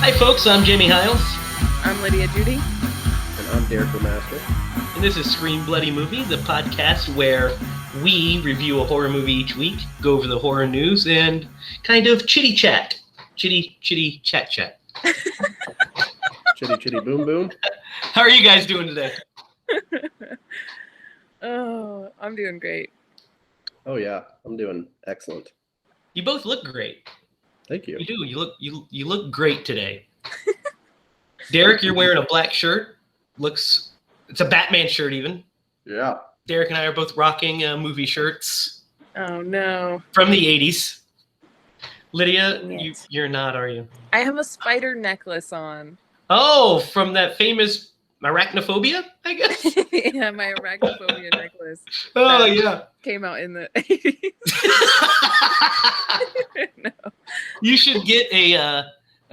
Hi folks, I'm Jamie Hiles. I'm Lydia Judy. And I'm Derek Master. And this is Scream Bloody Movie, the podcast where we review a horror movie each week, go over the horror news, and kind of chitty chat. Chitty chat. Chitty boom boom. How are you guys doing today? Oh, I'm doing great. Oh yeah, I'm doing excellent. You both look great. Thank you. You do. You look great today. Derek, you're wearing a black shirt. It's a Batman shirt even. Yeah. Derek and I are both rocking movie shirts. Oh no. From the 80s. Lydia, Yes. you're not, are you? I have a spider necklace on. Oh, from that famous Arachnophobia, I guess? Yeah, my arachnophobia necklace. Oh, yeah. Came out in the 80s. No. You should get a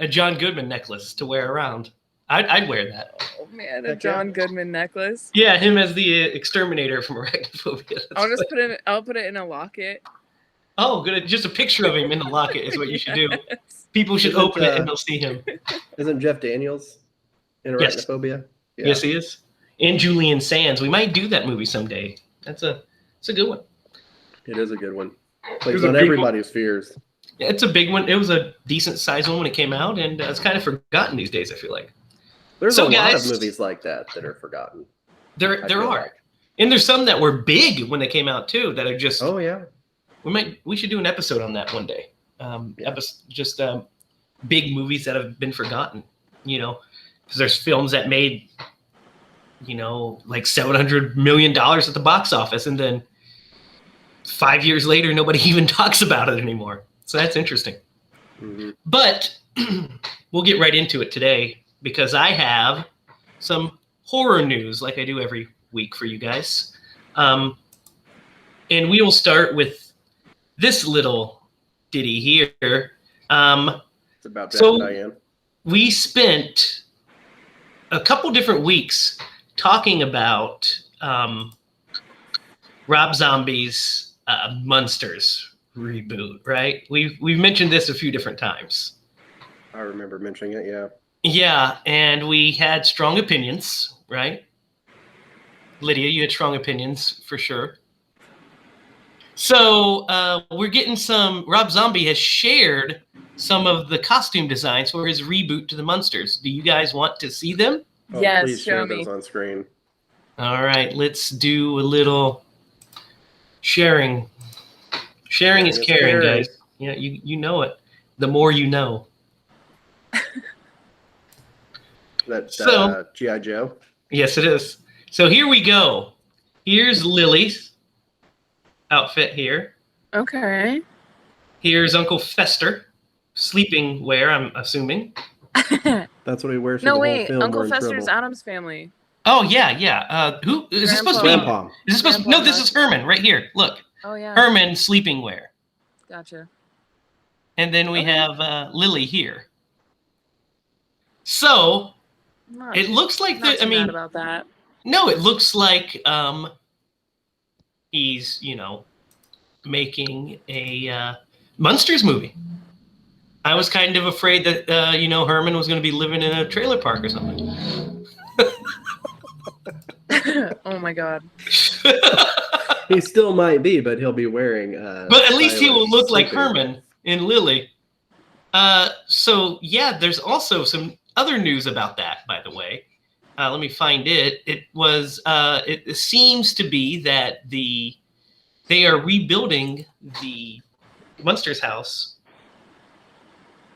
John Goodman necklace to wear around. I'd wear that. Oh man, a John Goodman necklace. Yeah, him as the exterminator from Arachnophobia. I'll put it in a locket. Oh, good. Just a picture of him in the locket is what you should do. Yes. People should open it and they'll see him. Isn't Jeff Daniels in Arachnophobia? Yes. Yes, he is. And Julian Sands. We might do that movie someday. It's a good one. It is a good one. Plays on everybody's fears. Yeah, it's a big one. It was a decent sized one when it came out, and it's kind of forgotten these days, I feel like. There's a lot of movies like that are forgotten. There are. And there's some that were big when they came out too that are just Oh yeah. We should do an episode on that one day. Big movies that have been forgotten, because there's films that made like $700 million at the box office, and then 5 years later nobody even talks about it anymore. So that's interesting. Mm-hmm. But we'll get right into it today because I have some horror news like I do every week for you guys. And we will start with this little ditty here. It's about Jack and Diane. We spent a couple different weeks talking about Rob Zombie's Monsters reboot, right? We've mentioned this a few different times. I remember mentioning it, yeah. Yeah, and we had strong opinions, right? Lydia, you had strong opinions for sure. So we're getting some. Rob Zombie has shared some of the costume designs for his reboot to the Munsters. Do you guys want to see them? Oh, Yes, please show share me. those on screen. All right, let's do a little sharing. Sharing is caring, guys. Yeah, you know it. The more you know. That's G.I. Joe. Yes, it is. So here we go. Here's Lily's outfit here. Okay. Here's Uncle Fester. Sleeping wear, I'm assuming. That's what he wears. No, for the wait. whole film. Uncle We're in Fester's trouble. Adam's Family. Oh, yeah. Who is this supposed to be? Grandpa. Is this supposed to, no, this is Herman right here. Look. Oh, yeah. Herman sleeping wear. Gotcha. And then we have Lily here. So it looks like Not too mad about that. No, it looks like he's, making a Munsters movie. I was kind of afraid that, Herman was going to be living in a trailer park or something. Oh, my God. He still might be, but he'll be wearing. But at least he will look like Herman and Lily. So, yeah, there's also some other news about that, by the way. Let me find it. It was. It seems to be that they are rebuilding the Munsters house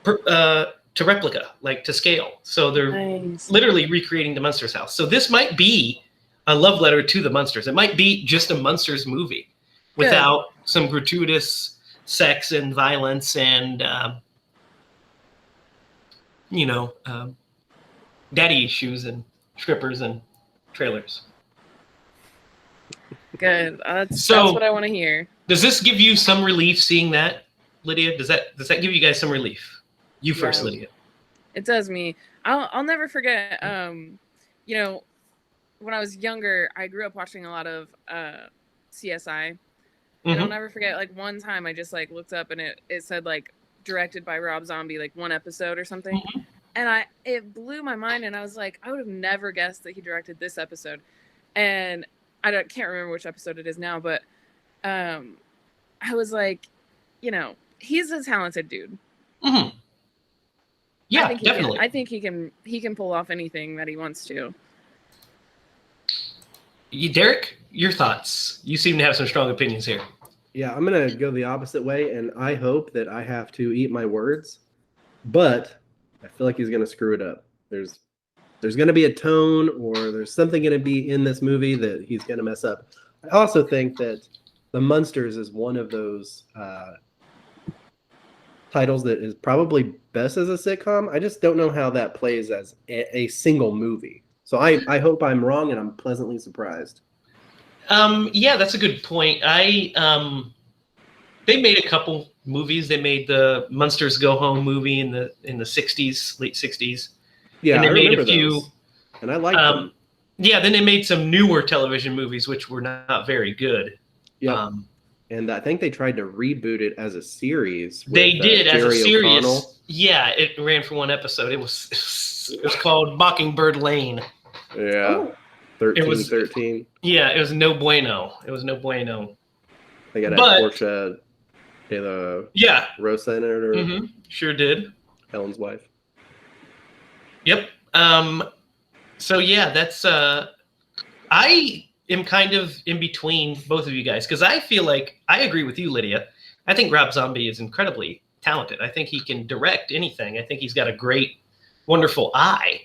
to replica, like to scale. So they're literally recreating the Munsters house. So this might be a love letter to the Munsters. It might be just a Munsters movie without some gratuitous sex and violence and daddy issues and strippers and trailers. Good. That's what I want to hear. Does this give you some relief seeing that, Lydia? Does that give you guys some relief? You first, Lydia. It does me. I'll never forget. When I was younger, I grew up watching a lot of CSI. And I'll never forget, like, one time I just, like, looked up and it said, like, directed by Rob Zombie, like, one episode or something. and it blew my mind, and I was like, I would have never guessed that he directed this episode. And can't remember which episode it is now, but I was like, he's a talented dude. Mm-hmm. Yeah, definitely. I think he can pull off anything that he wants to. Derek, your thoughts? You seem to have some strong opinions here. Yeah, I'm going to go the opposite way, and I hope that I have to eat my words, but I feel like he's going to screw it up. There's going to be a tone, or there's something going to be in this movie that he's going to mess up. I also think that The Munsters is one of those titles that is probably best as a sitcom. I just don't know how that plays as a single movie. So I hope I'm wrong and I'm pleasantly surprised. Yeah, that's a good point. They made a couple movies. They made the Munsters Go Home movie in the 60s, late 60s. Yeah, and they I made remember a few. Those. And I like them. Yeah, then they made some newer television movies, which were not very good. Yeah. And I think they tried to reboot it as a series. With, they did as a series. O'Connell. Yeah, it ran for one episode. It was called Mockingbird Lane. Yeah. 13. Yeah, it was no bueno. It was no bueno. They got Portia de la Rosa in it. Or mm-hmm, sure did. Ellen's wife. Yep. So yeah, that's I am kind of in between both of you guys because I feel like I agree with you, Lydia. I think Rob Zombie is incredibly talented. I think he can direct anything. I think he's got a great, wonderful eye.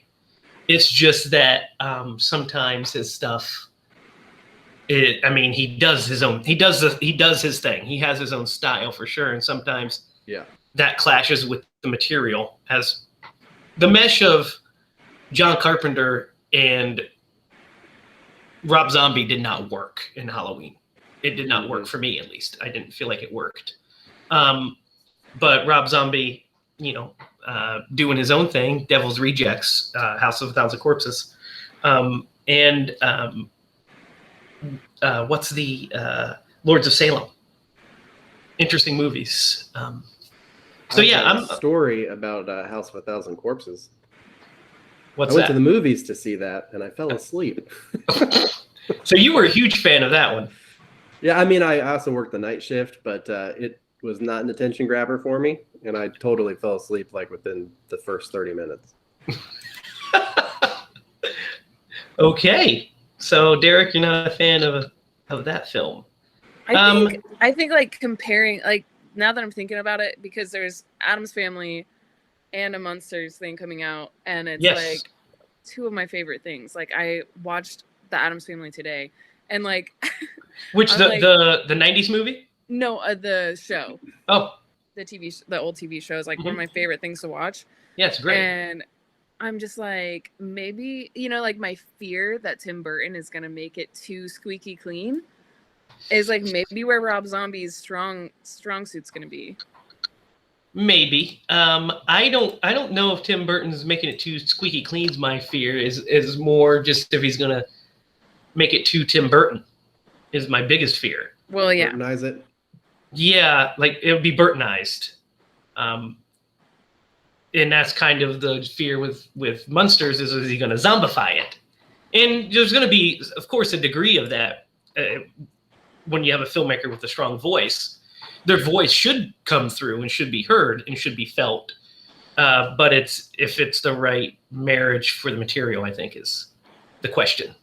It's just that sometimes his stuff. He does his own. He does his thing. He has his own style for sure, and sometimes that clashes with the material. As the mesh of John Carpenter and Rob Zombie did not work in Halloween. It did not work for me, at least. I didn't feel like it worked. But Rob Zombie, doing his own thing, Devil's Rejects, House of a Thousand Corpses, what's the Lords of Salem? Interesting movies. I'm a story about House of a Thousand Corpses. I went to the movies to see that, and I fell asleep. So you were a huge fan of that one. Yeah, I also worked the night shift, but it was not an attention grabber for me, and I totally fell asleep within the first 30 minutes. Okay, so Derek, you're not a fan of that film. I think comparing now that I'm thinking about it, because there's Addams Family and a Munsters thing coming out, and it's two of my favorite things. I watched the Addams Family today, and which the 90s movie? No, the show. Oh, the old TV show is one of my favorite things to watch. Yeah, it's great. And I'm just maybe my fear that Tim Burton is gonna make it too squeaky clean is maybe where Rob Zombie's strong suit's gonna be. Maybe. I don't know if Tim Burton's making it too squeaky clean's my fear is more just if he's gonna make it too Tim Burton is my biggest fear. Well, yeah. Burtonize it. Yeah, it would be Burtonized. And that's kind of the fear with Munsters is he going to zombify it? And there's going to be, of course, a degree of that when you have a filmmaker with a strong voice. Their voice should come through and should be heard and should be felt. But if it's the right marriage for the material, I think is the question.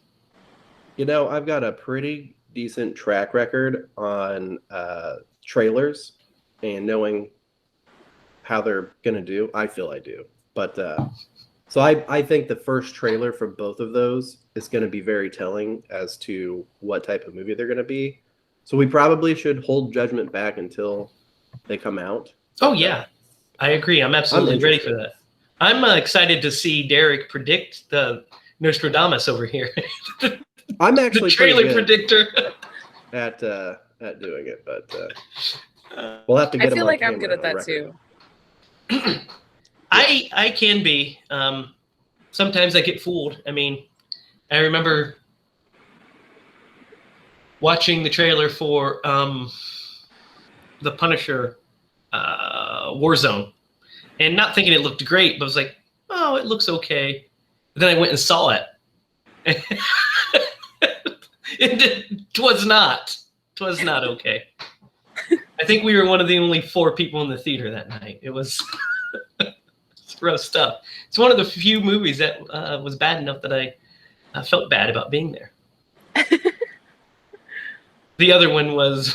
I've got a pretty decent track record on trailers and knowing how they're going to do. I feel I do. But so I think the first trailer for both of those is going to be very telling as to what type of movie they're going to be. So we probably should hold judgment back until they come out. Oh, yeah. I agree. I'm absolutely ready for that. I'm excited to see Derek predict the Nostradamus over here. I'm actually the trailer predictor at doing it, but we'll have to get. I feel like I'm good at that too. I can be. Sometimes I get fooled. I remember watching the trailer for the Punisher Warzone, and not thinking it looked great, but I was like, oh, it looks okay. But then I went and saw it. It was not. It was not okay. I think we were one of the only 4 people in the theater that night. It was it's gross stuff. It's one of the few movies that was bad enough that I felt bad about being there. The other one was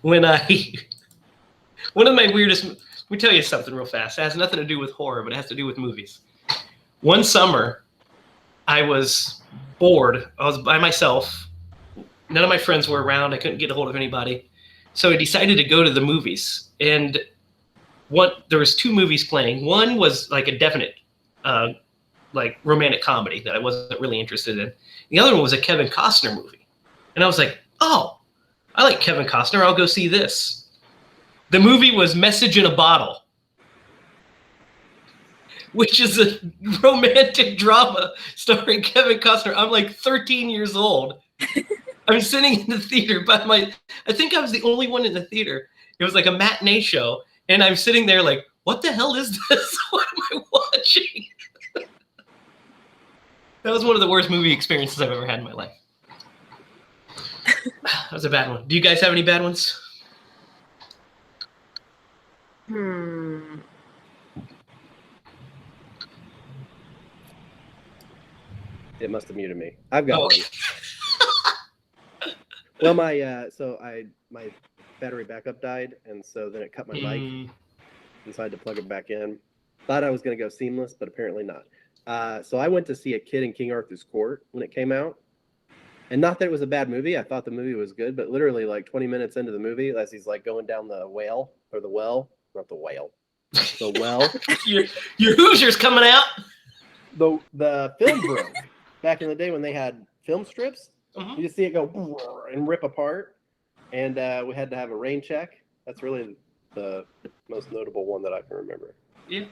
when one of my weirdest. Let me tell you something real fast. It has nothing to do with horror, but it has to do with movies. One summer, I was bored. I was by myself. None of my friends were around. I couldn't get a hold of anybody. So I decided to go to the movies. And there was 2 movies playing. One was like a definite like romantic comedy that I wasn't really interested in. The other one was a Kevin Costner movie. And I was like, oh, I like Kevin Costner. I'll go see this. The movie was Message in a Bottle, which is a romantic drama starring Kevin Costner. I'm like 13 years old. I'm sitting in the theater I think I was the only one in the theater. It was like a matinee show. And I'm sitting there like, what the hell is this? What am I watching? That was one of the worst movie experiences I've ever had in my life. That was a bad one. Do you guys have any bad ones? It must have muted me. I've got one. Well, my battery backup died, and so then it cut my mic, and so I had to plug it back in. Thought I was going to go seamless, but apparently not. So I went to see A Kid in King Arthur's Court when it came out. And not that it was a bad movie. I thought the movie was good, but literally like 20 minutes into the movie, as he's like going down the well, or the well, not the whale, the well. your Hoosiers coming out. The film broke back in the day when they had film strips. You just see it go and rip apart. And we had to have a rain check. That's really the most notable one that I can remember. Yeah.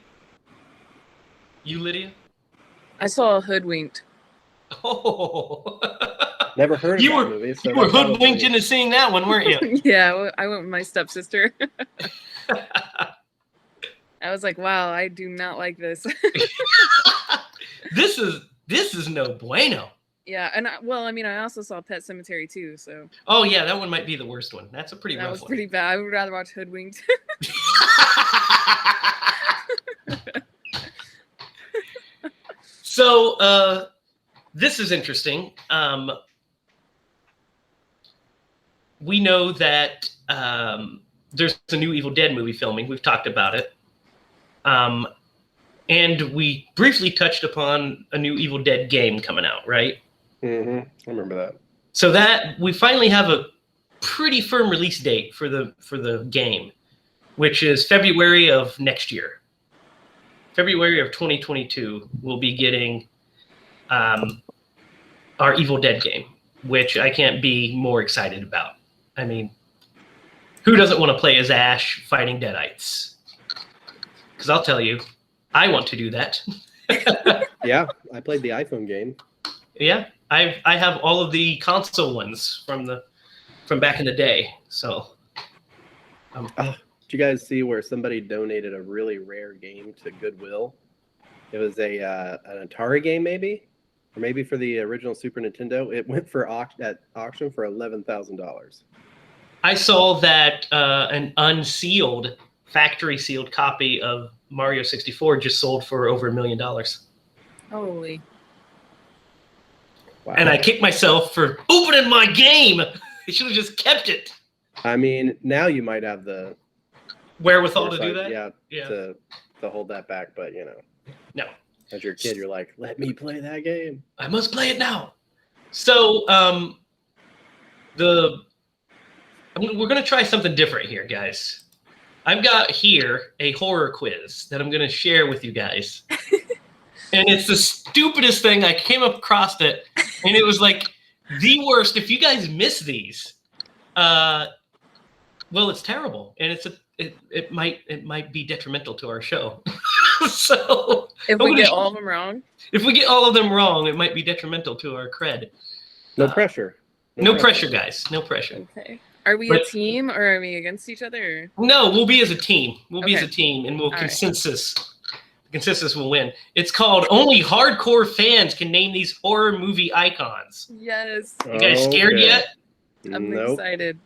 You, Lydia? I saw Hoodwinked. Oh. Never heard of that movie. So you were hoodwinked into seeing that one, weren't you? Yeah, I went with my stepsister. I was like, wow, I do not like this. This is no bueno. Yeah, and I also saw Pet Sematary too, so. Oh yeah, that one might be the worst one. That's a pretty rough one. That was pretty bad. I would rather watch Hoodwinked. So, this is interesting. We know that there's a new Evil Dead movie filming. We've talked about it. And we briefly touched upon a new Evil Dead game coming out, right? I remember that. So that we finally have a pretty firm release date for the game, which is February of next year. February of 2022, we'll be getting our Evil Dead game, which I can't be more excited about. I mean, who doesn't want to play as Ash fighting Deadites? Because I'll tell you, I want to do that. Yeah, I played the iPhone game. Yeah, I have all of the console ones from back in the day. So, did you guys see where somebody donated a really rare game to Goodwill? It was an Atari game, maybe, or maybe for the original Super Nintendo. It went for at auction for $11,000. I saw that an unsealed, factory sealed copy of Mario 64 just sold for over $1 million. Holy. Wow. And I kicked myself for opening my game. I should have just kept it. I mean, now you might have the wherewithal to do that. Yeah. To hold that back, but no. As your kid, you're like, let me play that game. I must play it now. So we're gonna try something different here, guys. I've got here a horror quiz that I'm gonna share with you guys. And it's the stupidest thing. I came across it, and it was like the worst. If you guys miss these, well, it's terrible, and it might be detrimental to our show. So if we get all of them wrong, it might be detrimental to our cred. No pressure. No pressure, guys. No pressure. Okay. Are we a team or are we against each other? No, we'll be as a team. We'll be as a team, and we'll consensus The consensus will win. It's called Only Hardcore Fans Can Name These Horror Movie Icons. Yes. You guys scared yet? I'm excited.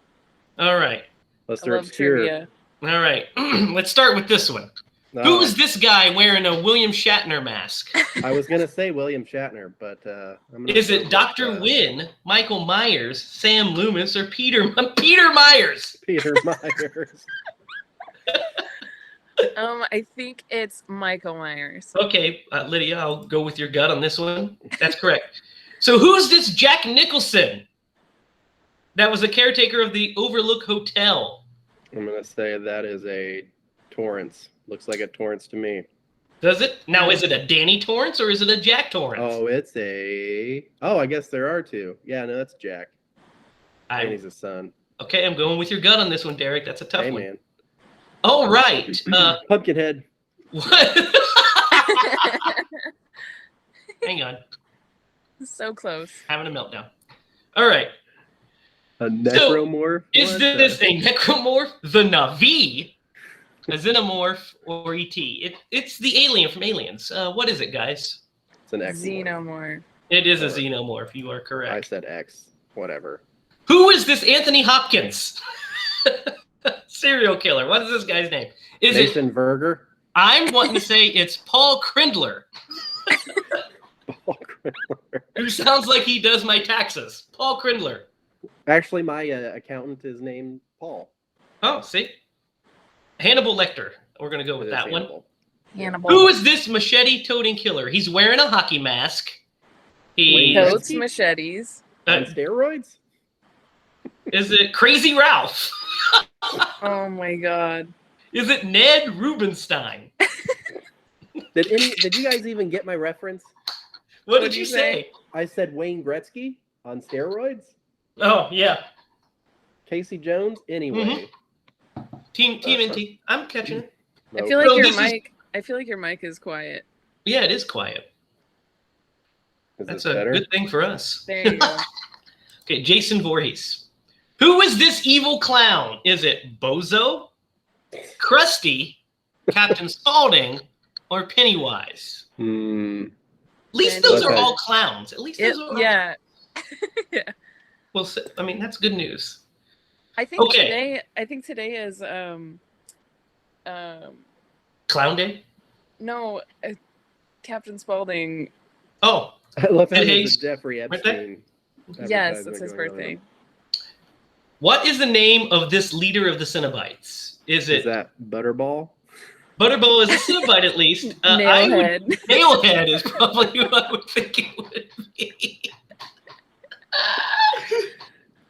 All right. Let's I love trivia. All right. Let's start with this one. Who is this guy wearing a William Shatner mask? I was going to say William Shatner, but is it Dr. Wynn, Michael Myers, Sam Loomis, or Peter Myers? Peter Myers. I think it's Michael Myers. Okay, Lydia, I'll go with your gut on this one. That's correct. So who's this Jack Nicholson? That was the caretaker of the Overlook Hotel. I'm going to say that is a Torrance. Looks like a Torrance to me. Does it? Now, is it a Danny Torrance or is it a Jack Torrance? Oh, it's a... Oh, I guess there are two. Yeah, no, that's Jack. Danny's a son. Okay, I'm going with your gut on this one, Derek. That's a tough one. Man. All right. Pumpkinhead. What? Hang on. So close. Having a meltdown. All right. A necromorph? So, is this a necromorph, the Na'vi, a xenomorph, or E.T.? It's the alien from Aliens. What is it, guys? It's an X. Xenomorph. It is a xenomorph. You are correct. I said X. Whatever. Who is this Anthony Hopkins? Serial killer. What is this guy's name? Is Nathan Verger? I'm wanting to say it's Paul Krindler. Paul Krindler. Who sounds like he does my taxes. Paul Krindler. Actually, my accountant is named Paul. Oh, see? Hannibal Lecter. We're going to go with that Hannibal. one. Hannibal. Who is this machete-toting killer? He's wearing a hockey mask. He totes machetes. On steroids? Is it Crazy Ralph? Oh my god. Is it Ned Rubenstein? Did you guys even get my reference? What did you say? I said Wayne Gretzky on steroids. Oh, yeah. Casey Jones? Anyway. Mm-hmm. Team NT. I'm catching it. I feel like I feel like your mic is quiet. Yeah, it is quiet. That's a good thing for us. There you go. Okay, Jason Voorhees. Who is this evil clown? Is it Bozo, Krusty, Captain Spaulding, or Pennywise? At least those are all clowns. At least those are all. Yeah. Yeah. Well, I mean, that's good news. I think today is Clown Day? No, Captain Spaulding. Oh. I love how it's Jeffrey Epstein. Yes, it's his birthday. What is the name of this leader of the Cenobites? Is that Butterball? Butterball is a Cenobite, at least. Nailhead. Nailhead is probably who I would think it would be.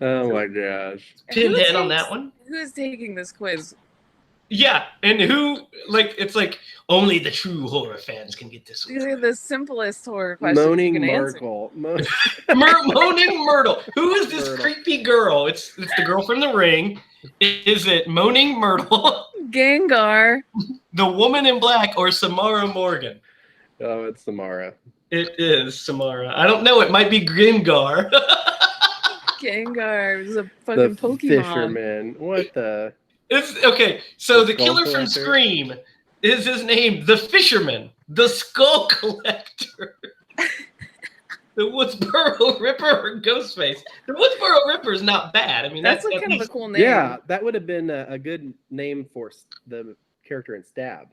Oh my gosh. Pinhead on that one. Who is taking this quiz? Yeah, and it's like only the true horror fans can get this one. These are the simplest horror questions. Moaning Myrtle. Moaning Myrtle. Who is this creepy girl? It's the girl from The Ring. Is it Moaning Myrtle? Gengar. The Woman in Black or Samara Morgan? Oh, it's Samara. It is Samara. I don't know. It might be Gengar. Gengar is a fucking Pokemon. Fisherman. What the... It's okay. So the killer from Scream is his name, the Fisherman, the Skull Collector, the Woodsboro Ripper, or Ghostface. The Woodsboro Ripper is not bad. I mean, that's kind of a cool name. Yeah, that would have been a good name for the character in Stab.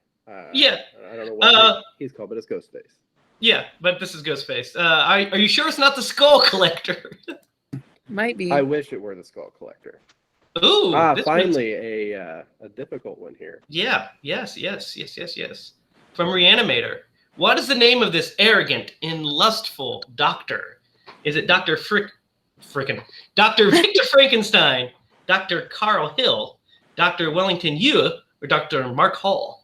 Yeah, I don't know what he's called, but it's Ghostface. Yeah, but this is Ghostface. Are you sure it's not the Skull Collector? Might be. I wish it were the Skull Collector. Ooh, finally a difficult one here. Yeah, yes. From Reanimator. What is the name of this arrogant and lustful doctor? Is it Dr. Dr. Victor Frankenstein, Dr. Carl Hill, Dr. Wellington Yueh, or Dr. Mark Hall?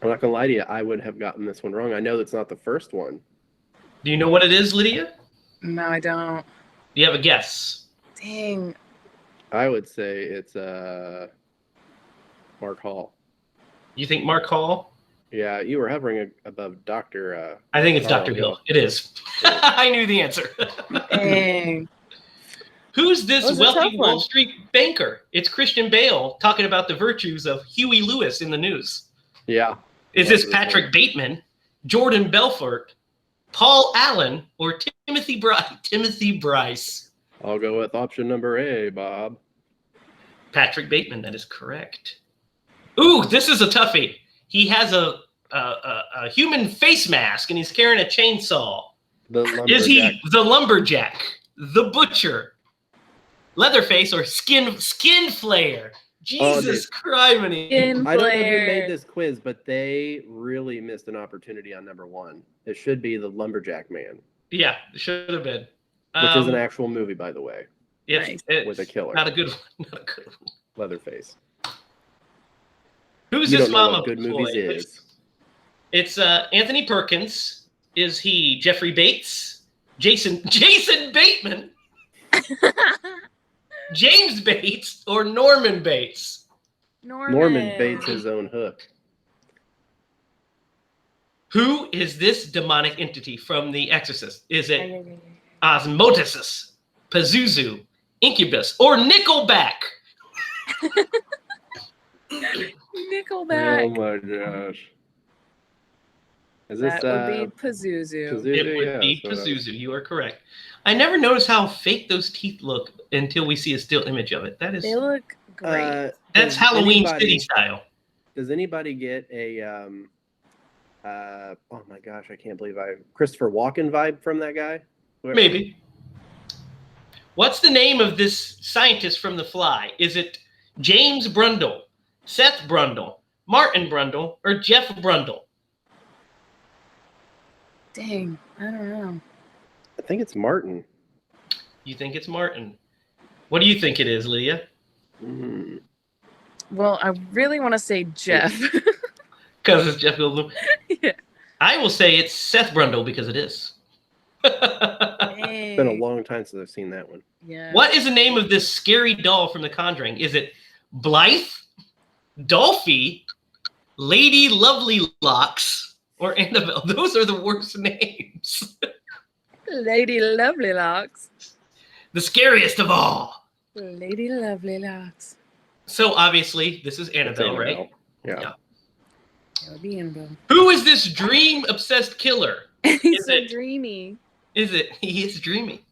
I'm not gonna lie to you, I would have gotten this one wrong. I know that's not the first one. Do you know what it is, Lydia? No, I don't. Do you have a guess? Dang. I would say it's Mark Hall. You think Mark Hall? Yeah, you were hovering above Dr. I think it's Dr. Hill. It is. I knew the answer. Dang. Who's this wealthy Wall Street banker? It's Christian Bale talking about the virtues of Huey Lewis in the news. Yeah. Is this Patrick Bateman, Jordan Belfort, Paul Allen, or Timothy Bryce? I'll go with option number A, Bob. Patrick Bateman, that is correct. Ooh, this is a toughie. He has a human face mask and he's carrying a chainsaw. Is he the lumberjack, the butcher, Leatherface, or skin flayer? Jesus Christ. I don't know who made this quiz, but they really missed an opportunity on number 1. It should be the lumberjack man. Yeah, it should have been. Which is an actual movie, by the way. Yes, with a killer. Not a good one. Not a good one. Leatherface. Who's this mama? Good movies is. It's Anthony Perkins. Is he Jeffrey Bates? Jason Bateman? James Bates or Norman Bates? Norman Bates his own hook. Who is this demonic entity from The Exorcist? Is it Osmosis, Pazuzu, Incubus, or Nickelback? Nickelback. Oh my gosh. Is this, that would be Pazuzu. It would be Pazuzu. You are correct. I never noticed how fake those teeth look until we see a still image of it. That is. They look great. That's Halloween City style. Does anybody get a oh my gosh, I can't believe Christopher Walken vibe from that guy? Maybe. What's the name of this scientist from The Fly? Is it James Brundle, Seth Brundle, Martin Brundle, or Jeff Brundle? Dang, I don't know. I think it's Martin. You think it's Martin? What do you think it is, Lydia? Well, I really want to say Jeff. Because it's Jeff Goldblum? Yeah. I will say it's Seth Brundle because it is. It's been a long time since I've seen that one. Yeah. What is the name of this scary doll from The Conjuring? Is it Blythe, Dolphy, Lady Lovely Locks, or Annabelle? Those are the worst names. Lady Lovely Locks. The scariest of all. Lady Lovely Locks. So obviously, this is Annabelle, right? Yeah. That would be Annabelle. Who is this dream-obsessed killer? He's so dreamy. He is dreamy.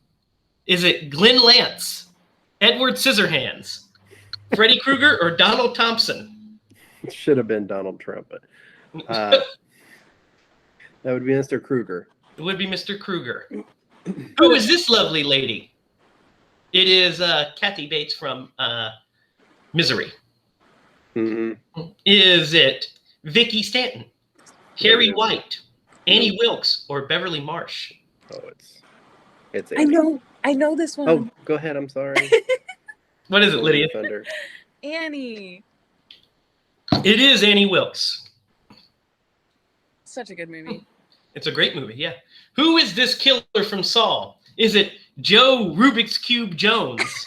Is it Glenn Lance, Edward Scissorhands, Freddy Krueger, or Donald Thompson? It should have been Donald Trump, but that would be Mr. Krueger. It would be Mr. Krueger. Who is this lovely lady? It is Kathy Bates from Misery. Mm-hmm. Is it Vicky Stanton, Carrie White, Annie Wilkes, or Beverly Marsh? Oh, it's Annie. I know this one. Oh, go ahead. I'm sorry. What is it, Lydia? Thunder. Annie. It is Annie Wilkes. Such a good movie. It's a great movie, yeah. Who is this killer from Saw? Is it Joe Rubik's Cube Jones?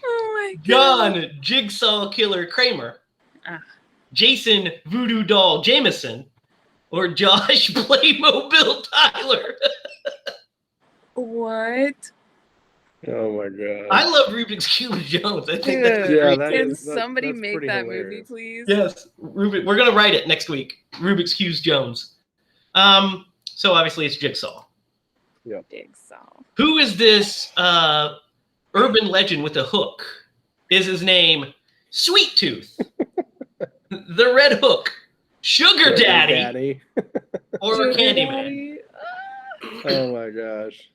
Oh my God. John Jigsaw Killer Kramer? Jason Voodoo Doll Jameson? Or Josh Playmobil Tyler? What? Oh my God. I love Rubik's Cube Jones. I think Can somebody make that hilarious. movie, please? Yes, We're gonna write it next week. Rubik's Cube Jones. So obviously it's Jigsaw. Yeah. Jigsaw. Who is this urban legend with a hook? Is his name Sweet Tooth, the Red Hook, Sugar Daddy, or Candyman? Oh my gosh.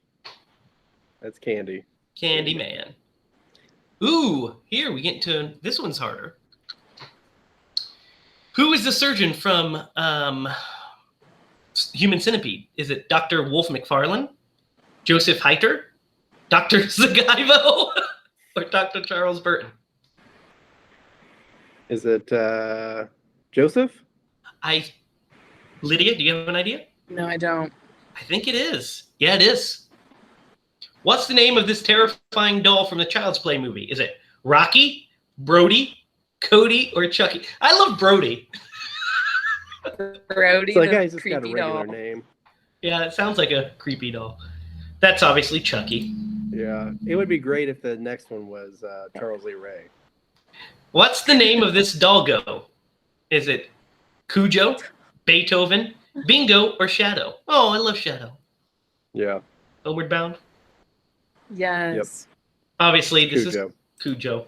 That's Candy. Candyman. Ooh, here we get to this one's harder. Who is the surgeon from Human Centipede? Is it Dr. Wolf McFarlane, Joseph Heiter, Dr. Zagaivo, or Dr. Charles Burton? Is it Joseph? Lydia, do you have an idea? No, I don't. I think it is. Yeah, it is. What's the name of this terrifying doll from the Child's Play movie? Is it Rocky, Brody, Cody, or Chucky? I love Brody. Brody, so that guy's the just got a creepy regular doll. name. Yeah, it sounds like a creepy doll. That's obviously Chucky. Yeah, it would be great if the next one was Charles Lee Ray. What's the name of this doggo? Is it Cujo, Beethoven, Bingo, or Shadow? Oh, I love Shadow. Yeah. Homeward Bound? Yes. Yep. Obviously, this Cujo. is Cujo.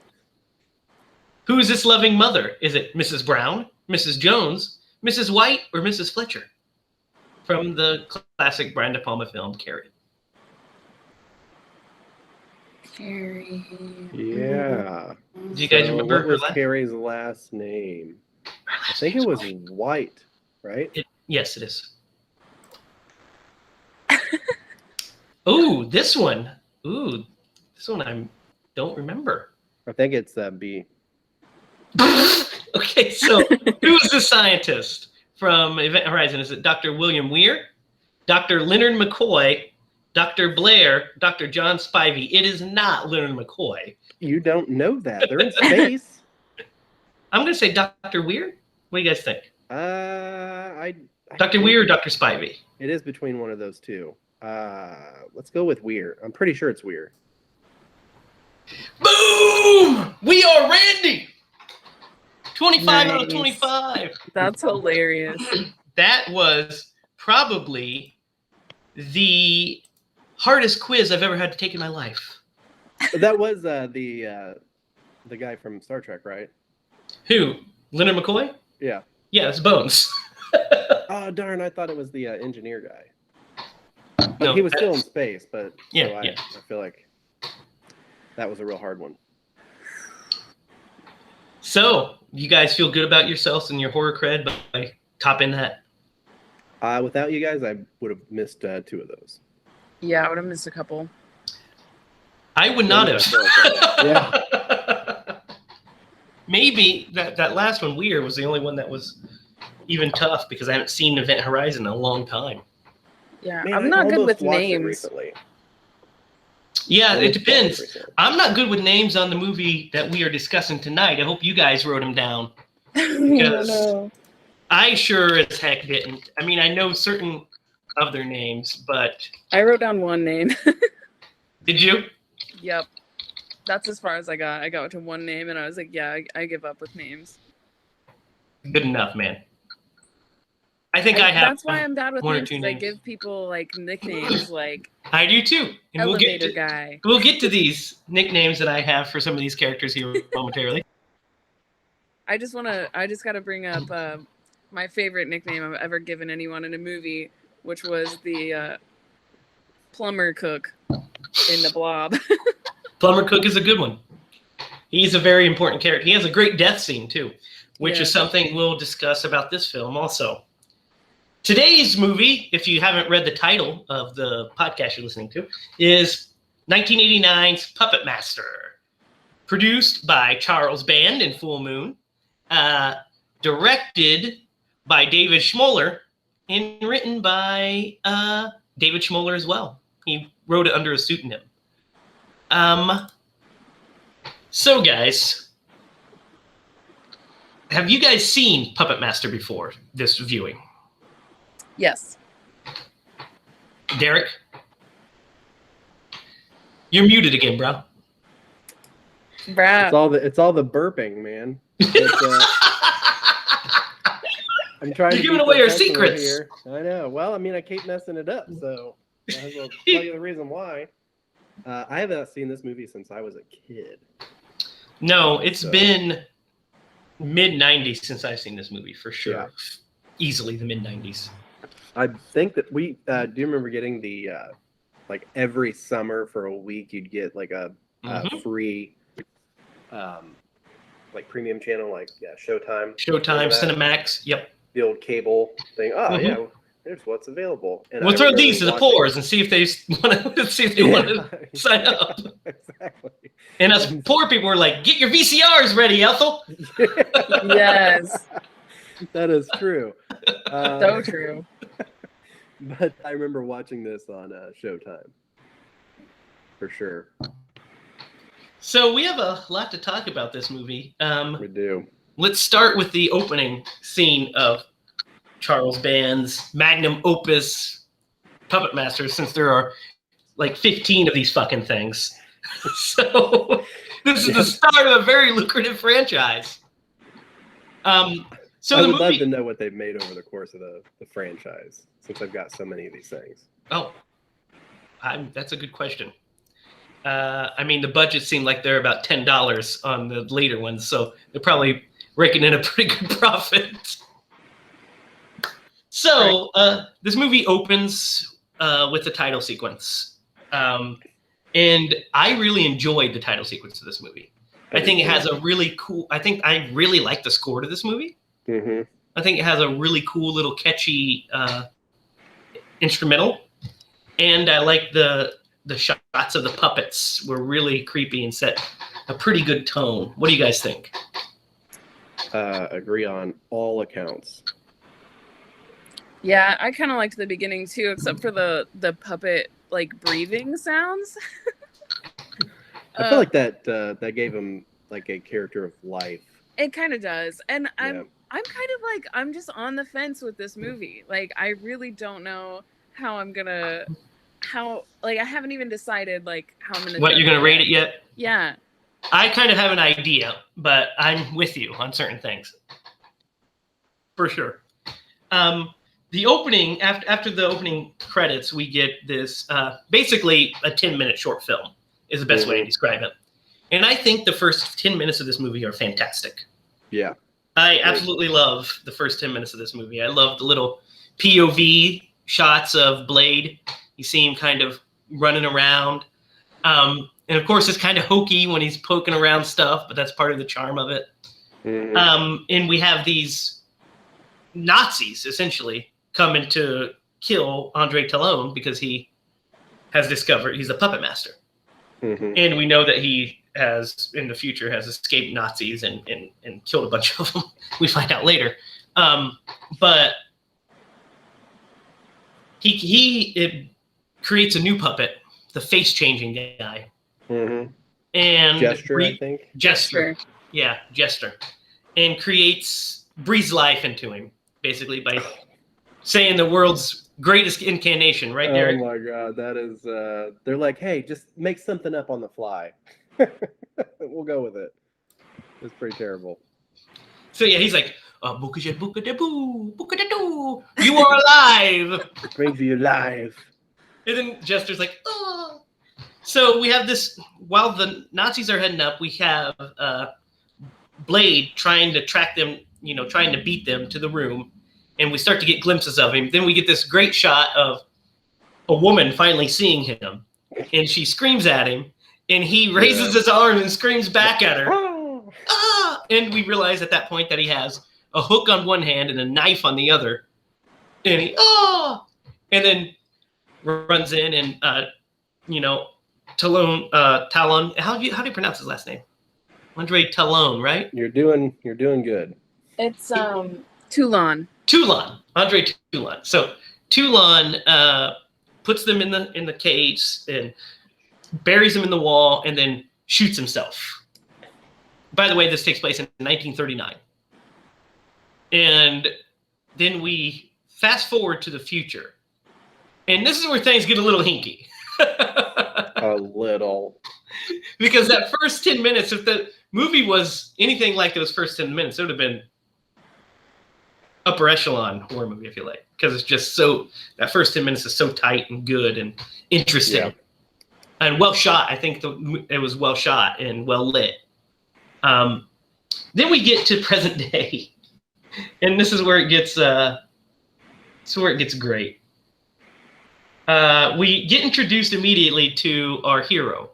Who is this loving mother? Is it Mrs. Brown, Mrs. Jones, Mrs. White, or Mrs. Fletcher? From the classic Brian De Palma film, Carrie. Carrie. Yeah. Do you guys remember what was her last? Carrie's last name? I think it was White, right? Yes, it is. Ooh, this one. Ooh, this one I don't remember. I think it's B. Okay, so who is the scientist from Event Horizon? Is it Dr. William Weir, Dr. Leonard McCoy, Dr. Blair, Dr. John Spivey? It is not Leonard McCoy. You don't know that. They're in space. I'm going to say Dr. Weir. What do you guys think? I Dr. Weir or Dr. Spivey? It is between one of those two. Let's go with Weir. I'm pretty sure it's Weir. Boom! We are Randy! 25 out of Nice. 25. That's hilarious. That was probably the hardest quiz I've ever had to take in my life. That was the guy from Star Trek, right? Who? Leonard McCoy? Yeah. Yeah, it's Bones. Oh darn! I thought it was the engineer guy. But No, he was still in that's- space, but Yeah, so yeah. I feel like that was a real hard one. So, you guys feel good about yourselves and your horror cred by topping that? Without you guys, I would have missed 2 of those. Yeah, I would have missed a couple. I would not have. Yeah. Maybe that last one, Weird, was the only one that was even tough because I haven't seen Event Horizon in a long time. Yeah, Man, I'm I not good almost with watched it names. recently. Yeah, it Almost watched depends. recently. I'm not good with names on the movie that we are discussing tonight. I hope you guys wrote them down. Because I sure as heck didn't. I mean, I know certain of their names, but I wrote down one name. did you? Yep. That's as far as I got. I got to one name and I was like, yeah, I give up with names. Good enough, man. I think I have. That's why I'm bad with one or names. two 'Cause I names. give people like nicknames like I do too. And elevator guy. We'll get to these nicknames that I have for some of these characters here momentarily. I just got to bring up my favorite nickname I've ever given anyone in a movie, which was the plumber cook in The Blob. Plumber Cook is a good one. He's a very important character. He has a great death scene too, which Yeah. is something we'll discuss about this film also. Today's movie, if you haven't read the title of the podcast you're listening to, is 1989's Puppet Master, produced by Charles Band and Full Moon, directed by David Schmoller, and written by David Schmoller as well. He wrote it under a pseudonym. So guys, have you guys seen Puppet Master before this viewing? Yes. Derek? You're muted again, bro. Brad. It's all the burping, man. I'm trying You're to giving be away our professional secrets. here. I know. Well, I mean, I keep messing it up, so might as well tell you the reason why. I have not seen this movie since I was a kid. No, it's So- been mid-90s since I've seen this movie, for sure. Yeah. Easily the mid-90s. I think that we do you remember getting the like every summer for a week you'd get like a Mhm. free like premium channel like Showtime. Showtime, Remember that? Cinemax, yep. The old cable thing. Oh Mhm. yeah, here's what's available. And We'll I throw remember these to the watching- poors and see if they want to see if they want to sign up. Exactly. And us poor people were like, "Get your VCRs ready, Ethel." Yes. That is true. So true. But I remember watching this on Showtime. For sure. So we have a lot to talk about this movie. We do. Let's start with the opening scene of Charles Band's magnum opus Puppet Master, since there are like 15 of these fucking things. So This is the start of a very lucrative franchise. So I the would love movie. to know what they've made over the course of the franchise, since I've got so many of these things. Oh, that's a good question. I mean, the budget seemed like they're about $10 on the later ones, so they're probably raking in a pretty good profit. So this movie opens with the title sequence, and I really enjoyed the title sequence of this movie. I think it has a really cool. I really like the score to this movie. Mm-hmm. I think it has a really cool little catchy instrumental, and I like the shots of the puppets were really creepy and set a pretty good tone. What do you guys think? Agree on all accounts. Yeah, I kind of liked the beginning too, except for the puppet like breathing sounds. I feel like that gave him like a character of life. It kind of does, and I'm kind of like I'm just on the fence with this movie. Like I really don't know how I'm gonna. I haven't even decided like how I'm gonna. What you're gonna rate it yet? Yeah. I kind of have an idea, but I'm with you on certain things. For sure. The opening after the opening credits, we get this basically a 10-minute short film is the best way to describe it. And I think the first 10 minutes of this movie are fantastic. Yeah. I absolutely love the first 10 minutes of this movie. I love the little POV shots of Blade. You see him kind of running around. And of course, it's kind of hokey when he's poking around stuff, but that's part of the charm of it. Mm-hmm. And we have these Nazis, essentially, coming to kill Andre Talon because he has discovered he's a puppet master. Mm-hmm. And we know that he has, in the future, has escaped Nazis and killed a bunch of them. We find out later. But it creates a new puppet, the face-changing guy. Mm-hmm. And Gesture, I think. Gesture. Yeah, Gesture. And breathes life into him, basically, by saying the world's greatest incantation, right there. Oh my God, that is, they're like, hey, just make something up on the fly. We'll go with it. It's pretty terrible. So yeah, he's like, you are alive. It brings you alive. And then Jester's like, oh. So we have this, while the Nazis are heading up, we have Blade trying to track them, trying to beat them to the room. And we start to get glimpses of him. Then we get this great shot of a woman finally seeing him. And she screams at him. And he raises his arm and screams back at her. Ah! And we realize at that point that he has a hook on one hand and a knife on the other. And he, and then runs in and, Talon, how do you pronounce his last name? Andre Talon, right? You're doing good. It's Toulon. Andre Toulon. So Toulon puts them in the cage and buries him in the wall and then shoots himself. By the way, this takes place in 1939. And then we fast forward to the future. And this is where things get a little hinky. A little. Because that first 10 minutes, if the movie was anything like those first 10 minutes, it would have been upper echelon horror movie, I feel like. Because it's just that first 10 minutes is so tight and good and interesting. And well shot. I think it was well shot and well lit. Then we get to present day. And this is where it gets great. We get introduced immediately to our hero,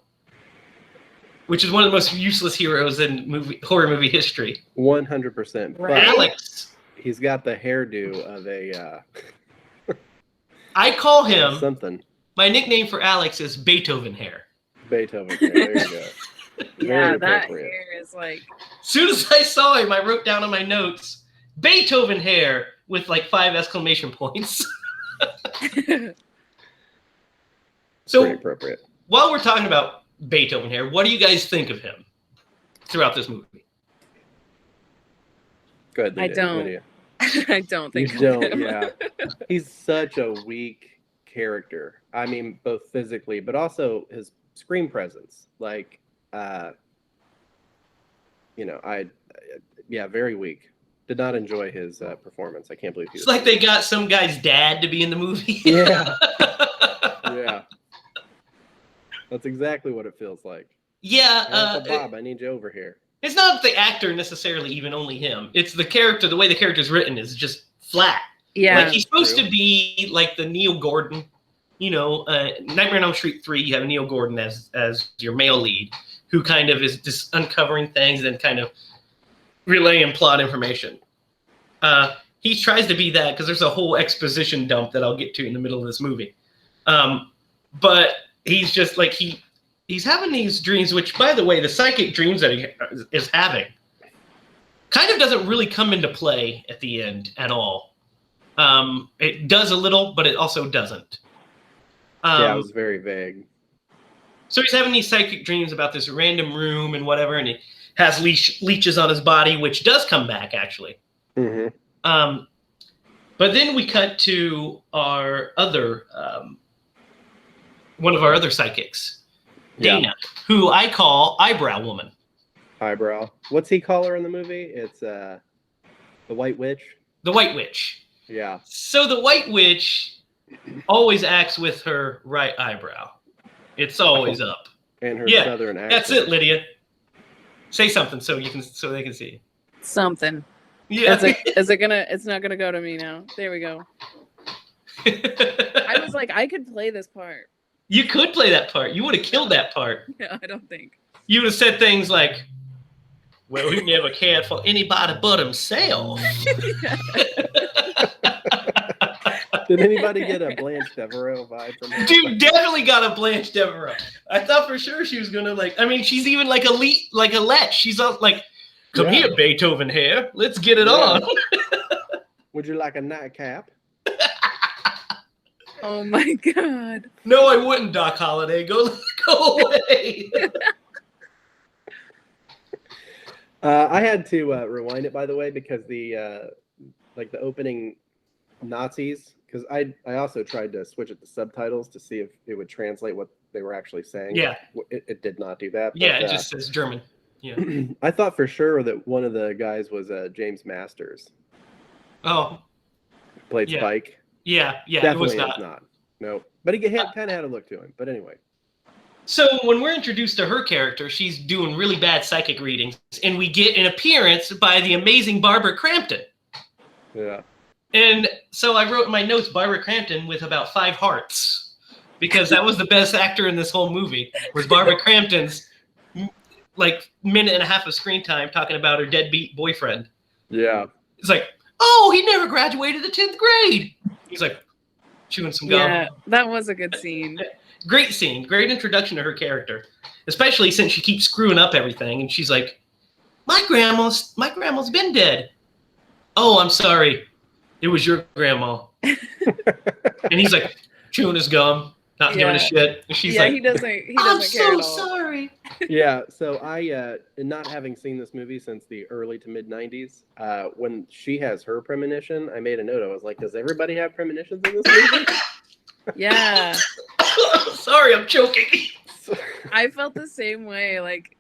which is one of the most useless heroes in horror movie history. 100%. But Alex. He's got the hairdo of a... I call him... something. My nickname for Alex is Beethoven hair. Beethoven hair, there you go. Yeah, that hair is like... As soon as I saw him, I wrote down on my notes, Beethoven hair with like 5 exclamation points. So, pretty appropriate. While we're talking about Beethoven hair, what do you guys think of him throughout this movie? Go ahead, I don't think you don't, yeah. He's such a weak character. I mean, both physically, but also his screen presence. Like, very weak. Did not enjoy his performance. I can't believe he was. It's like they got some guy's dad to be in the movie. Yeah. Yeah. That's exactly what it feels like. Yeah. Uncle Bob, I need you over here. It's not the actor necessarily, even only him. It's the character. The way the character's written is just flat. Yeah. Like he's supposed to be like the Neil Gordon. Nightmare on Elm Street 3, you have Neil Gordon as your male lead, who kind of is just uncovering things and kind of relaying plot information. He tries to be that because there's a whole exposition dump that I'll get to in the middle of this movie. But he's just like he's having these dreams, which, by the way, the psychic dreams that he is having kind of doesn't really come into play at the end at all. It does a little, but it also doesn't. It was very vague. So he's having these psychic dreams about this random room and whatever, and he has leeches on his body, which does come back, actually. Mm-hmm. But then we cut to our other, one of our other psychics, Dana, who I call Eyebrow Woman. Eyebrow. What's he call her in the movie? It's the White Witch. The White Witch. Yeah. So the White Witch always acts with her right eyebrow. It's always up. And her southern accent. That's it, Lydia. Say something so they can see. Something. Yeah. It's not gonna go to me now. There we go. I was like, I could play this part. You could play that part. You would have killed that part. Yeah, I don't think. You would have said things like, well, he never cared for anybody but himself. Did anybody get a Blanche Devereaux vibe from her? Dude, definitely got a Blanche Devereaux. I thought for sure she was gonna she's even like a Lech. She's all like, come here, Beethoven hair. Let's get it on. Would you like a nightcap? Oh my God. No, I wouldn't, Doc Holliday. Go away. I had to rewind it, by the way, because the opening Nazis, because I also tried to switch it to subtitles to see if it would translate what they were actually saying. Yeah. It did not do that. But, yeah, it just says German. Yeah. I thought for sure that one of the guys was James Masters. Oh. Played Spike. Yeah, Definitely it was not. No. But he kind of had a look to him. But anyway. So when we're introduced to her character, she's doing really bad psychic readings, and we get an appearance by the amazing Barbara Crampton. Yeah. And so I wrote in my notes Barbara Crampton with about 5 hearts, because that was the best actor in this whole movie, was Barbara Crampton's minute and a half of screen time talking about her deadbeat boyfriend. Yeah. It's like, oh, he never graduated the 10th grade. He's like chewing some gum. Yeah, that was a good scene. Great scene. Great introduction to her character, especially since she keeps screwing up everything. And she's like, my grandma's been dead. Oh, I'm sorry. It was your grandma. And he's like chewing his gum, not giving a shit. And she's like, he doesn't care I'm at all. so sorry. Yeah, so I, not having seen this movie since the early to mid 90s, when she has her premonition, I made a note. I was like, does everybody have premonitions in this movie? Yeah. Sorry, I'm choking. I felt the same way. Like,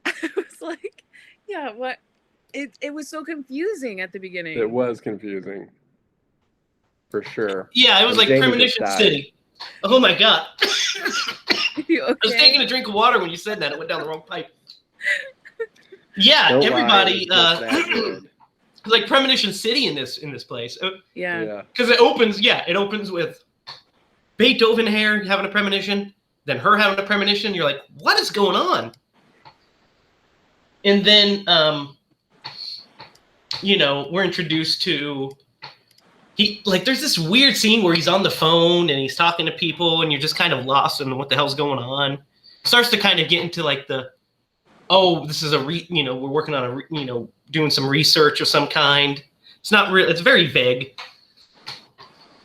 I was like, yeah, what? It was so confusing at the beginning. It was confusing. For sure. Yeah, it was like Jamie Premonition City. Oh my God. You okay? I was taking a drink of water when you said that. It went down the wrong pipe. Yeah, Don't everybody. lie, it's good. Like Premonition City in this place. Yeah. Because it opens with Beethoven hair having a premonition, then her having a premonition. You're like, what is going on? And then, we're introduced to there's this weird scene where he's on the phone and he's talking to people and you're just kind of lost in what the hell's going on. Starts to kind of get into like this is we're working on doing some research of some kind. It's not real. It's very vague.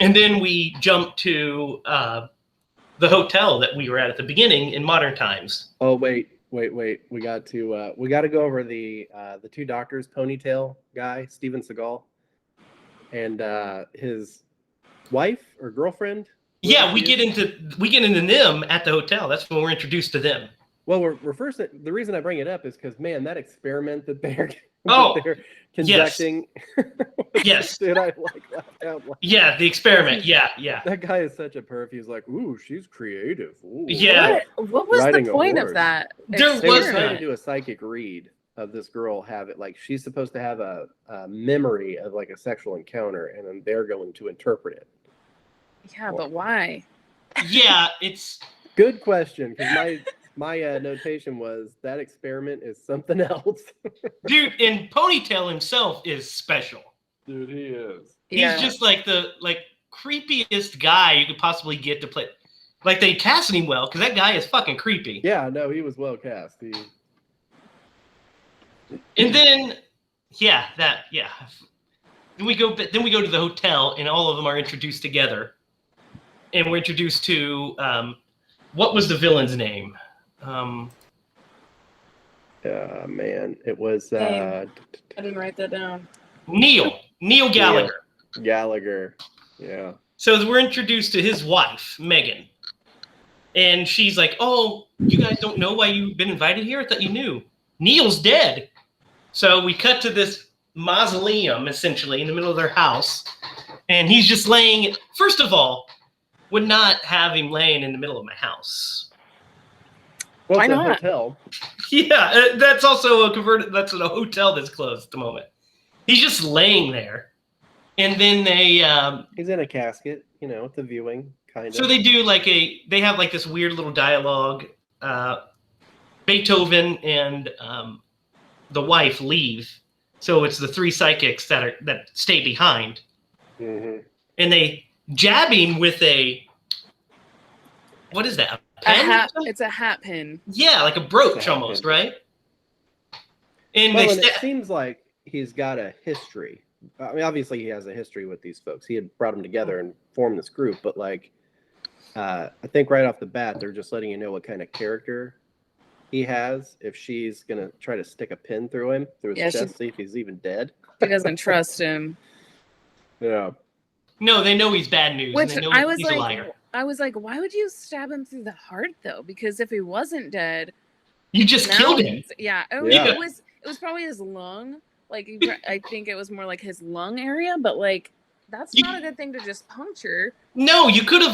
And then we jump to the hotel that we were at the beginning in modern times. Oh, wait. We got to go over the 2 doctors, ponytail guy, Steven Seagal, and his wife or girlfriend. Yeah, we get into them at the hotel. That's when we're introduced to them. Well, we're first. The reason I bring it up is because, man, that experiment that they're conducting. Yes. Dude, I laughed out loud. Yeah, the experiment. Yeah. That guy is such a perf. He's like, ooh, she's creative. Ooh, yeah. What was the point of that? They were trying to do a psychic read of this girl have it. Like, she's supposed to have a memory of like a sexual encounter, and then they're going to interpret it. Yeah, but why? Yeah, it's good question, because my notation was that experiment is something else. Dude, and Ponytail himself is special. Dude, he is. He's just like the creepiest guy you could possibly get to play. Like, they cast him well, because that guy is fucking creepy. Yeah, no, he was well cast. And then, Then we go to the hotel, and all of them are introduced together. And we're introduced to what was the villain's name? Man, it was. I didn't write that down. Neil Gallagher. Gallagher, yeah. So we're introduced to his wife, Megan, and she's like, "Oh, you guys don't know why you've been invited here? I thought you knew. Neil's dead." So we cut to this mausoleum, essentially, in the middle of their house, and he's just laying. First of all, would not have him laying in the middle of my house. Well, why it's a not? hotel. Yeah, that's also a converted. That's a hotel that's closed at the moment. He's just laying there, and then they. He's in a casket, with the viewing kind of. So they do they have like this weird little dialogue. Beethoven and the wife leave, so it's the three psychics that stay behind, and they jab him with a. What is that? A hat. It's a hat pin. Yeah, like a brooch almost, right? And it seems like he's got a history. I mean, obviously he has a history with these folks. He had brought them together and formed this group, but I think right off the bat, they're just letting you know what kind of character he has. If she's gonna try to stick a pin through him, through his chest, see if he's even dead. She doesn't trust him. Yeah. No, they know he's bad news. Which and they know he's a liar. I was like, why would you stab him through the heart though? Because if he wasn't dead, you just killed him. Yeah. It was probably his lung. I think it was more like his lung area, but that's not a good thing to just puncture. No, you could have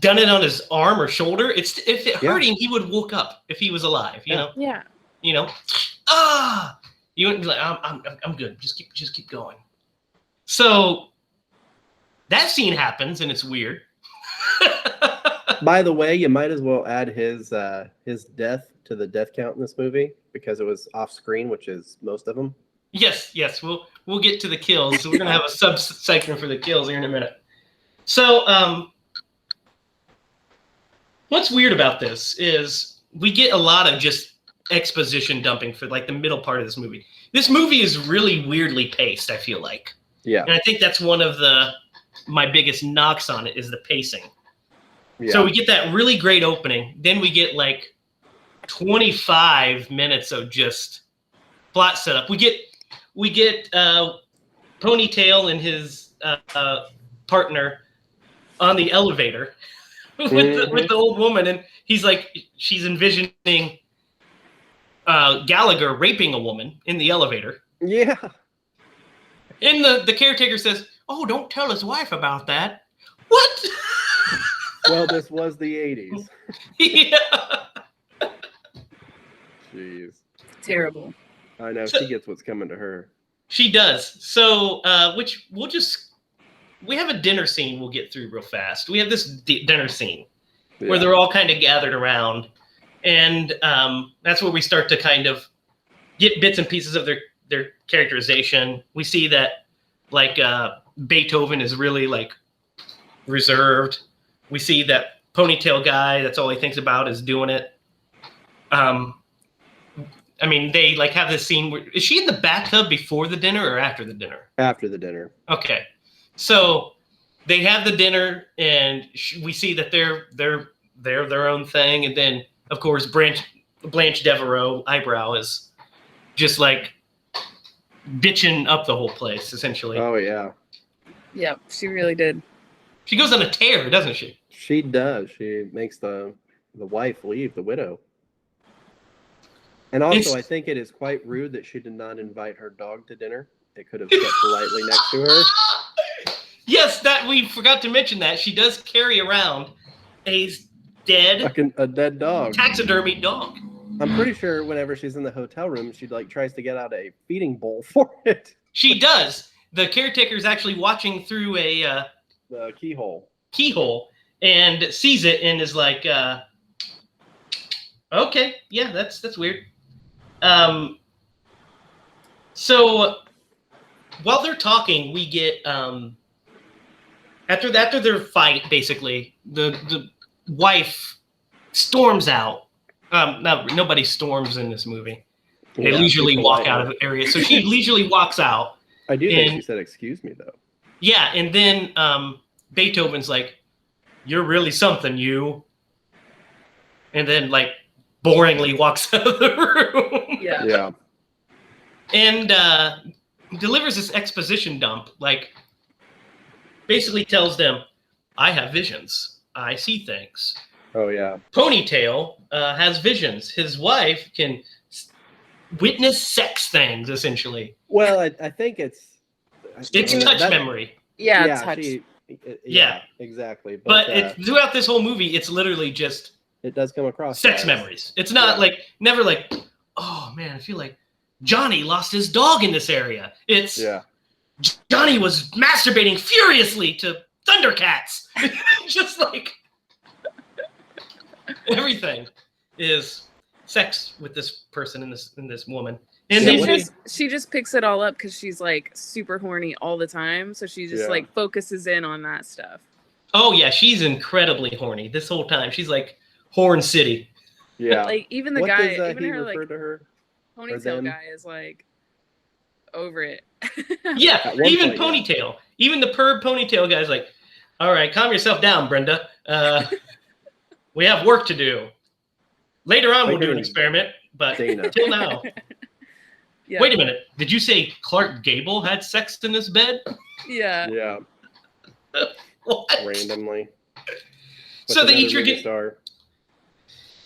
done it on his arm or shoulder. If it hurt him, he would have woke up if he was alive. You know. Yeah. You know. You wouldn't be like, I'm good. Just keep going. So that scene happens, and it's weird. By the way, you might as well add his death to the death count in this movie because it was off screen, which is most of them. Yes. We'll get to the kills. So we're gonna have a sub-section for the kills here in a minute. So what's weird about this is we get a lot of just exposition dumping for the middle part of this movie. This movie is really weirdly paced, I feel like. Yeah. And I think that's one of my biggest knocks on it is the pacing. Yeah. So we get that really great opening. Then we get 25 minutes of just plot setup. We get Ponytail and his partner on the elevator with the old woman, and she's envisioning Gallagher raping a woman in the elevator. Yeah. And the caretaker says, "Oh, don't tell his wife about that." What? Well, this was the 80s. Yeah. Jeez. Terrible. I know. She gets what's coming to her. She does. So, we have a dinner scene we'll get through real fast. We have this dinner scene where they're all kind of gathered around. And that's where we start to kind of get bits and pieces of their characterization. We see that Beethoven is really reserved. We see that Ponytail guy, that's all he thinks about is doing it. They have this scene where is she in the bathtub before the dinner or after the dinner? After the dinner. Okay. So they have the dinner and we see that they're their own thing. And then of course, Blanche Devereaux eyebrow is just bitching up the whole place, essentially. Oh, yeah. Yep, she really did. She goes on a tear, doesn't she? She does. She makes the wife leave, the widow. And also, I think it is quite rude that she did not invite her dog to dinner. It could have sat politely next to her. Yes, that we forgot to mention that. She does carry around a dead dog. Taxidermy dog. I'm pretty sure whenever she's in the hotel room, she like tries to get out a feeding bowl for it. She does. The caretaker's actually watching through the keyhole and sees it and is like, okay, yeah, that's weird. So while they're talking, we get after their fight, basically, the wife storms out. No, nobody storms in this movie. They leisurely walk out of the area. So she leisurely walks out. I do think she said, "Excuse me," though. Yeah, and then Beethoven's like, "You're really something, you." And then, like, boringly walks out of the room. Yeah. And delivers this exposition dump, like, basically tells them, I have visions. I see things. Oh, yeah. Ponytail has visions. His wife can witness sex things, essentially. Well, I think it's touch memory. Yeah, touch. Yeah, exactly. But throughout this whole movie, it's literally just it does come across sex memories. It's not never like, oh man, I feel like Johnny lost his dog in this area. It's Johnny was masturbating furiously to Thundercats. Just like everything is sex with this person and this woman. And she just picks it all up because she's like super horny all the time. So she just like focuses in on that stuff. Oh yeah, she's incredibly horny this whole time. She's like Horn City. Yeah. Like even the guy, even her like ponytail guy is like over it. Yeah, even Ponytail. Even the perv Ponytail guy's like, all right, calm yourself down, Brenda. We have work to do. Later on, we'll do an experiment, but until now. Yeah. Wait a minute. Did you say Clark Gable had sex in this bed? Yeah. Yeah. What? Randomly. So they each get.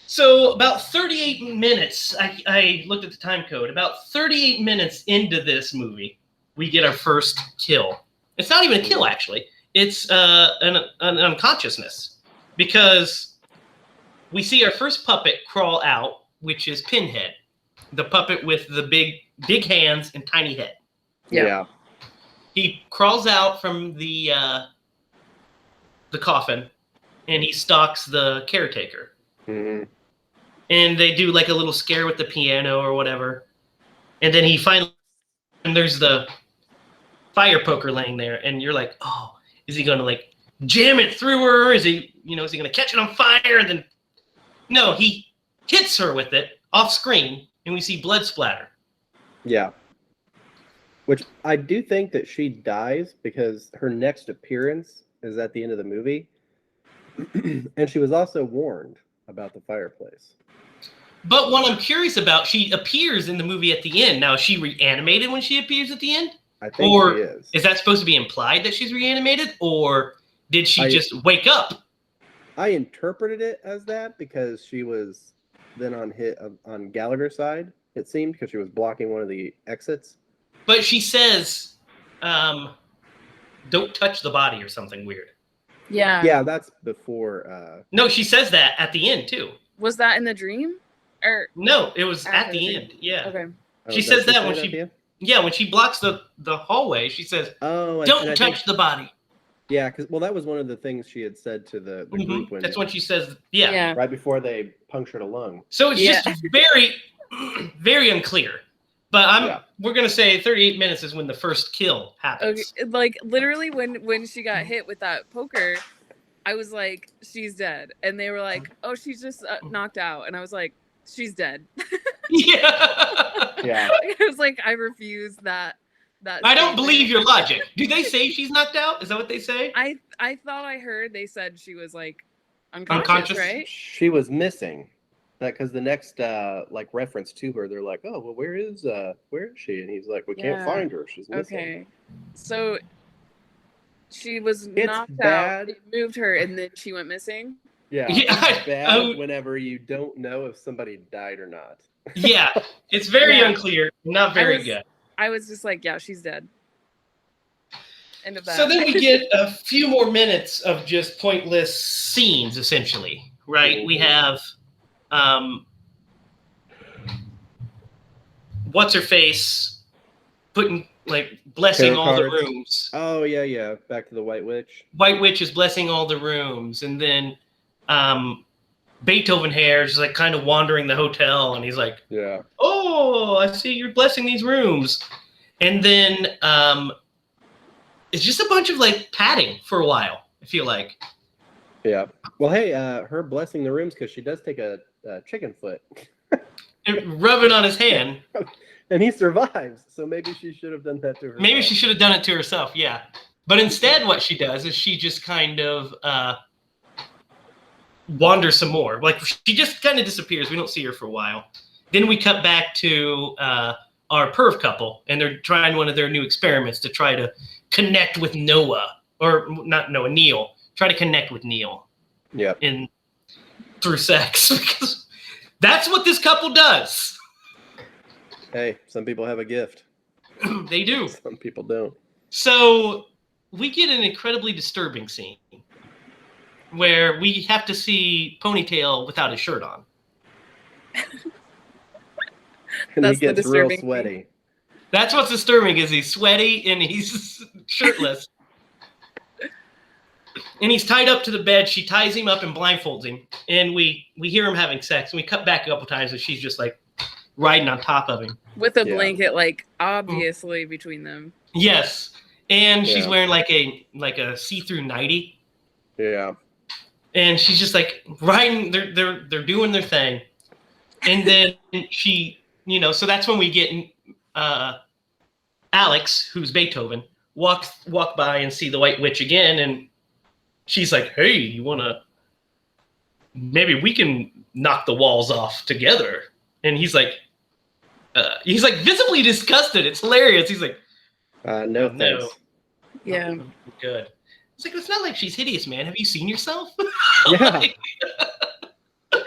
So about 38 minutes, I looked at the time code. About 38 minutes into this movie, we get our first kill. It's not even a kill, actually. It's an unconsciousness. Because we see our first puppet crawl out, which is Pinhead. The puppet with the big hands and tiny head. Yeah. He crawls out from the coffin, and he stalks the caretaker. Mm-hmm. And they do like a little scare with the piano or whatever. And then and there's the fire poker laying there, and you're like, oh, is he gonna like jam it through her? Is he gonna catch it on fire? And then no, he hits her with it off screen, and we see blood splatter. Yeah. Which I do think that she dies because her next appearance is at the end of the movie. And she was also warned about the fireplace. But what I'm curious about, she appears in the movie at the end. Now, is she reanimated when she appears at the end? I think she is. Is that supposed to be implied that she's reanimated? Or did she just wake up? I interpreted it as that because she was then on Gallagher's side, it seemed, because she was blocking one of the exits. But she says, don't touch the body or something weird. Yeah. Yeah, that's before. No, she says that at the end, too. Was that in the dream? Or no, it was at the end. Yeah. Okay. She says that when when she blocks the hallway, she says, don't touch the body. Yeah, that was one of the things she had said to the group. That's when she says, right before they punctured a lung. So it's just very, very unclear. But we're going to say 38 minutes is when the first kill happens. Okay. Like, literally, when she got hit with that poker, I was like, she's dead. And they were like, oh, she's just knocked out. And I was like, she's dead. Yeah. I was like, I refuse that. I don't believe your logic. Do they say she's knocked out? Is that what they say? I thought I heard they said she was like unconscious, right? She was missing. That because the next reference to her, they're like, oh well, where is she? And he's like, we can't find her. She's missing. Okay, so she was knocked out. They moved her, and then she went missing. Yeah, it's bad whenever you don't know if somebody died or not. Yeah, it's very unclear. Not very good. I was just like, yeah, she's dead. End of that. So then we get a few more minutes of just pointless scenes, essentially, right? Mm-hmm. We have what's her face putting blessing Tarot all cards. the rooms. Oh yeah. Back to the White Witch. White Witch is blessing all the rooms, and then Beethoven hair is like kind of wandering the hotel, and he's like, yeah, oh, I see you're blessing these rooms. And then it's just a bunch of like padding for a while, I feel like. Yeah. Well, hey, her blessing the rooms because she does take a chicken foot. And rub it on his hand. And he survives. So maybe she should have done that to herself. Maybe she should have done it to herself, yeah. But instead what she does is she just kind of wanders some more. Like she just kind of disappears. We don't see her for a while. Then we cut back to our perv couple, and they're trying one of their new experiments to try to connect with Noah. Or not Noah, Neil. Try to connect with Neil. Yeah. Through sex. Because that's what this couple does. Hey, some people have a gift. They do. Some people don't. So we get an incredibly disturbing scene where we have to see Ponytail without his shirt on. And That's he the gets real disturbing sweaty. thing. That's what's disturbing is he's sweaty and he's shirtless. And he's tied up to the bed. She ties him up and blindfolds him. And we hear him having sex. And we cut back a couple times and she's just like riding on top of him. With a blanket, like, obviously between them. Yes. And she's wearing like a see-through nightie. Yeah. And she's just like riding, they're doing their thing. And then she, so that's when we get Alex, who's Beethoven, walk by and see the White Witch again, and she's like, hey, you wanna maybe we can knock the walls off together. And he's like visibly disgusted. It's hilarious. He's like, no thanks. Yeah. Good. It's like, it's not like she's hideous, man. Have you seen yourself? Yeah.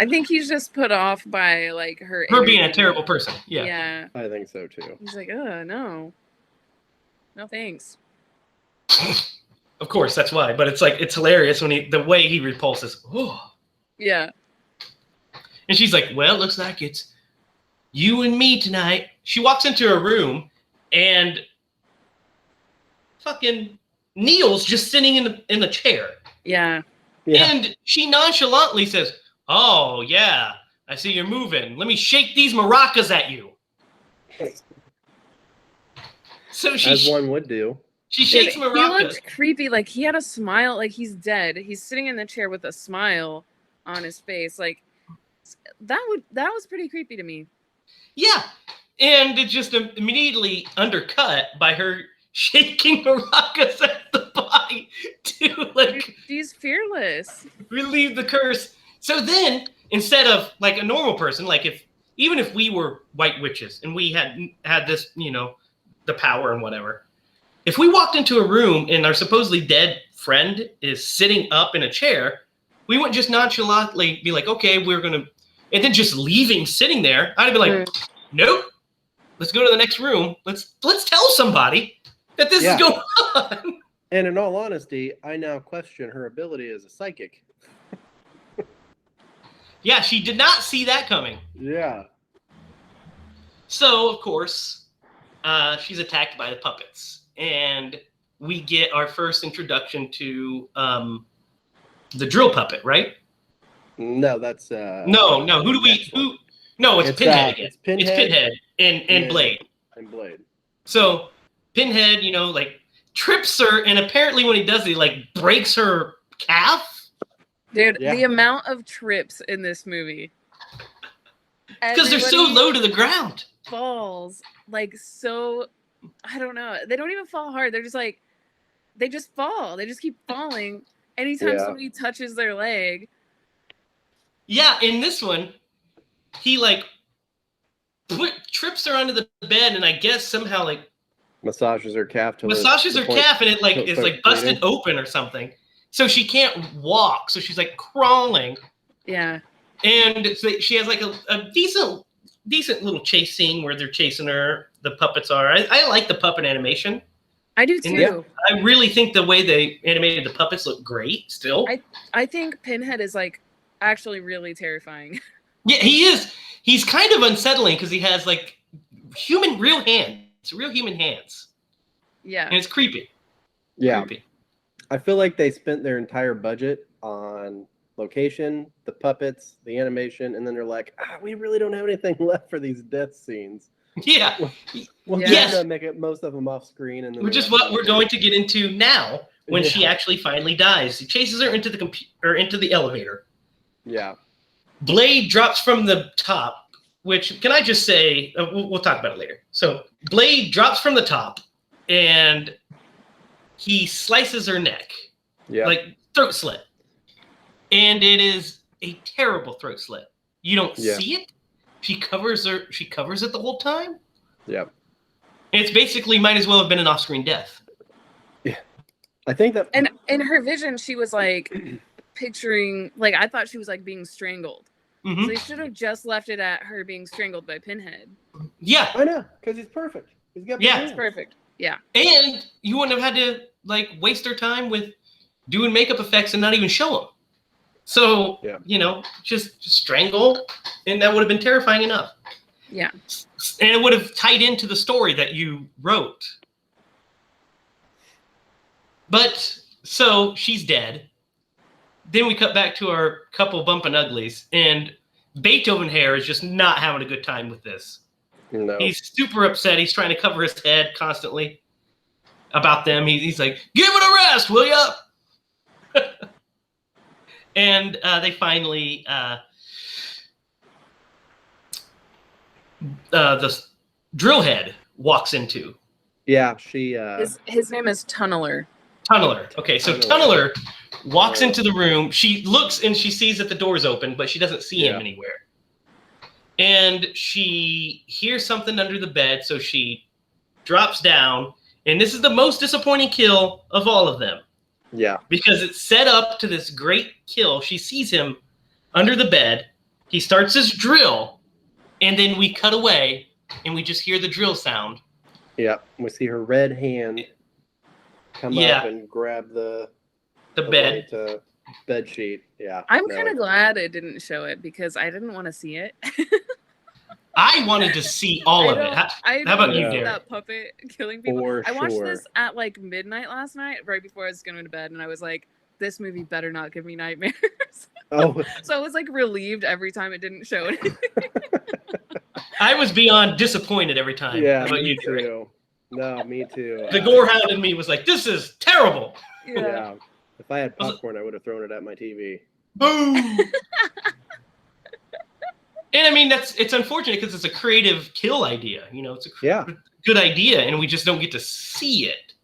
I think he's just put off by like her being a terrible person. Yeah. Yeah. I think so too. He's like, no. No thanks. Of course, that's why. But it's like, it's hilarious when the way he repulses. Oh. Yeah. And she's like, well, looks like it's you and me tonight. She walks into a room and fucking Neil's just sitting in the chair. Yeah. And she nonchalantly says, oh, yeah, I see you're moving. Let me shake these maracas at you. So as one would do. She shakes maracas. He looked creepy. Like, he had a smile. Like, he's dead. He's sitting in the chair with a smile on his face. Like, that was pretty creepy to me. Yeah. And it just immediately undercut by her shaking maracas at the body to, like... She's fearless. Relieve the curse. So then, instead of, like, a normal person, like, even if we were white witches and we had this, the power and whatever, if we walked into a room and our supposedly dead friend is sitting up in a chair, we wouldn't just nonchalantly be like, okay, we're going to... And then just leaving sitting there, I'd be like, nope, let's go to the next room. Let's tell somebody that this is going on. And in all honesty, I now question her ability as a psychic. Yeah, she did not see that coming. Yeah. So, of course, she's attacked by the puppets. And we get our first introduction to the drill puppet, right? No, that's... No, No, it's Pinhead again. It's Pinhead and Blade. And Blade. So, Pinhead, like, trips her, and apparently when he does it, he, like, breaks her calf. Dude, the amount of trips in this movie. Because they're so low to the ground. Falls, like, so, I don't know. They don't even fall hard. They're just like, they just fall. They just keep falling anytime somebody touches their leg. Yeah, in this one, he, like, trips her onto the bed, and I guess somehow, like, massages her calf and it, like, is, like, busted open or something. So she can't walk. So she's, like, crawling. Yeah. And so she has, like, a decent decent little chase scene where they're chasing her. The puppets are. I like the puppet animation. I do too. And I really think the way they animated the puppets look great still. I think Pinhead is like actually really terrifying. Yeah, he is. He's kind of unsettling because he has like real human hands. Yeah. And it's creepy. Yeah. Creepy. I feel like they spent their entire budget on location, the puppets, the animation, and then they're like, we really don't have anything left for these death scenes. Yeah. Well, yes. Make it most of them off screen, and then which is what we're going to get into now when she actually finally dies. He chases her into the into the elevator. Yeah. Blade drops from the top, which can I just say we'll talk about it later. So Blade drops from the top, and he slices her neck, like throat slit, and it is a terrible throat slit. You don't see it. She covers it the whole time. Yep. It's basically might as well have been an off-screen death. Yeah, I think that. And in her vision, she was like picturing, like I thought she was like being strangled. Mm-hmm. So they should have just left it at her being strangled by Pinhead. Yeah, I know, because he's perfect. He's got it's perfect. Yeah, and you wouldn't have had to like waste her time with doing makeup effects and not even show him. So just strangle, and that would have been terrifying enough. Yeah. And it would have tied into the story that you wrote. But, so, she's dead. Then we cut back to our couple bumping uglies, and Beethoven Hair is just not having a good time with this. No. He's super upset. He's trying to cover his head constantly about them. He's like, give it a rest, will ya? And they finally... the drill head walks into. Yeah, she. His name is Tunneler. Tunneler. Okay, so Tunneler walks into the room. She looks and she sees that the door's open, but she doesn't see him anywhere. And she hears something under the bed, so she drops down. And this is the most disappointing kill of all of them. Yeah. Because it's set up to this great kill. She sees him under the bed. He starts his drill. And then we cut away, and we just hear the drill sound. Yeah, we see her red hand come up and grab the bed bed sheet. Yeah, I'm kind of glad it didn't show it because I didn't want to see it. I wanted to see all of it. How about you, Derek? That puppet killing people. I watched this at like midnight last night, right before I was going to bed, and I was like, "This movie better not give me nightmares." Oh, so I was like relieved every time it didn't show anything. I was beyond disappointed every time. Yeah, How about me you, Derek? too. No, me too. The gore hound in me was like, "This is terrible." Yeah. If I had popcorn, I would have thrown it at my TV. Boom. And I mean, it's unfortunate because it's a creative kill idea. You know, it's a good idea, and we just don't get to see it.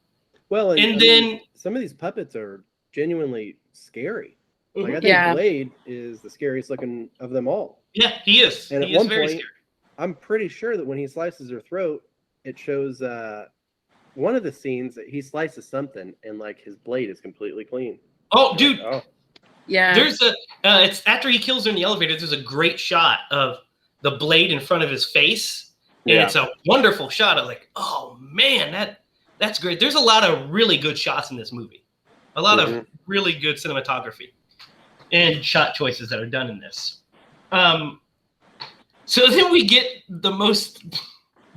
Well, and then some of these puppets are genuinely scary. Mm-hmm. Like I think Blade is the scariest looking of them all. Yeah, he is. And he at one very point, scary. I'm pretty sure that when he slices her throat, it shows one of the scenes that he slices something, and like his blade is completely clean. Oh, dude. Like, yeah. There's it's after he kills her in the elevator. There's a great shot of the blade in front of his face, and it's a wonderful shot of like, oh man, that's great. There's a lot of really good shots in this movie, a lot of really good cinematography and shot choices that are done in this. So then we get the most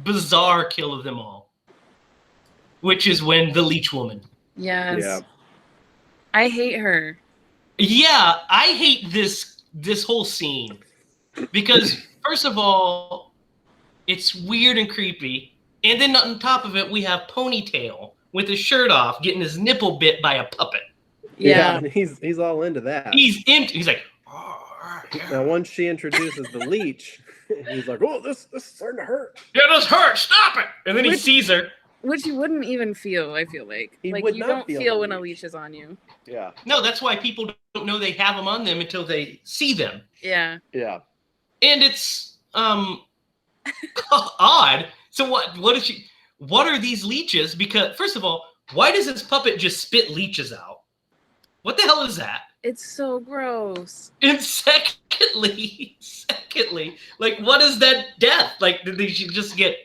bizarre kill of them all, which is when the Leech Woman. Yes. Yeah. I hate her. Yeah, I hate this whole scene because first of all, it's weird and creepy, and then on top of it, we have Ponytail with his shirt off, getting his nipple bit by a puppet. Yeah, he's all into that. He's like. Now, once she introduces the leech, he's like, "Oh, this is starting to hurt." Yeah, this hurts. Stop it! And then he sees her, which you wouldn't even feel. I feel like you don't feel when a leech is on you. Yeah. No, that's why people don't know they have them on them until they see them. Yeah. Yeah. And it's odd. So what is she? What are these leeches? Because first of all, why does this puppet just spit leeches out? What the hell is that? it's so gross. And secondly, like, what is that death? Like, did he just get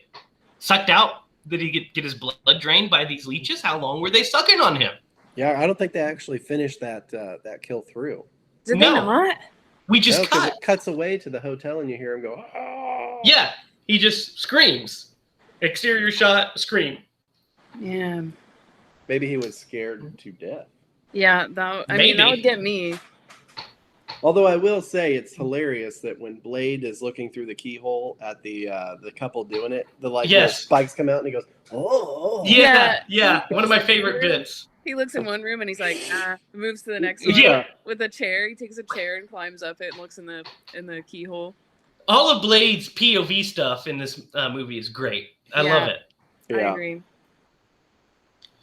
sucked out? Did he get his blood drained by these leeches? How long were they sucking on him? Yeah, I don't think they actually finished that kill through. Did they not? We just cut. It cuts away to the hotel, and you hear him go, "Oh!" Yeah, he just screams. Exterior shot, scream. Yeah. Maybe he was scared to death. Yeah, that would get me. Although I will say it's hilarious that when Blade is looking through the keyhole at the couple doing it, the little spikes come out and he goes, "Oh!" Yeah. One of my favorite bits. He looks in one room and he's like, moves to the next one. Yeah. With a chair, he takes a chair and climbs up it and looks in the keyhole. All of Blade's POV stuff in this movie is great. I love it. Yeah. I agree.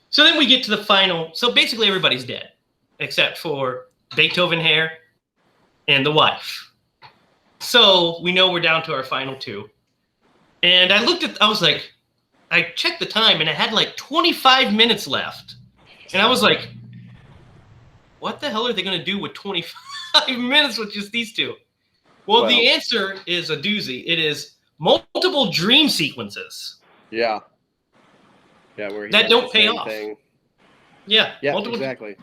So then we get to the final. So basically everybody's dead, except for Beethoven Hair and the wife. So we know we're down to our final two. And I was like, I checked the time and it had like 25 minutes left. And I was like, what the hell are they going to do with 25 minutes with just these two? Well, the answer is a doozy. It is multiple dream sequences. Yeah. Yeah, where that don't pay off. Thing. Yeah, exactly.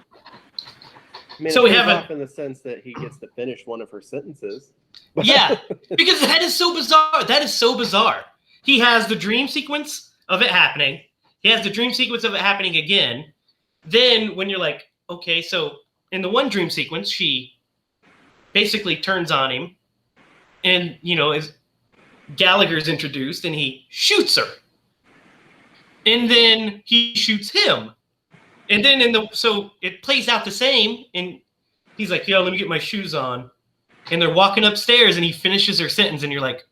I mean, so we have off in the sense that he gets to finish one of her sentences. Yeah, because that is so bizarre. That is so bizarre. He has the dream sequence of it happening. He has the dream sequence of it happening again. Then when you're like, okay, so in the one dream sequence, she basically turns on him, and is Gallagher's introduced, and he shoots her. And then he shoots him. And then so it plays out the same. And he's like, yo, let me get my shoes on. And they're walking upstairs and he finishes her sentence. And you're like,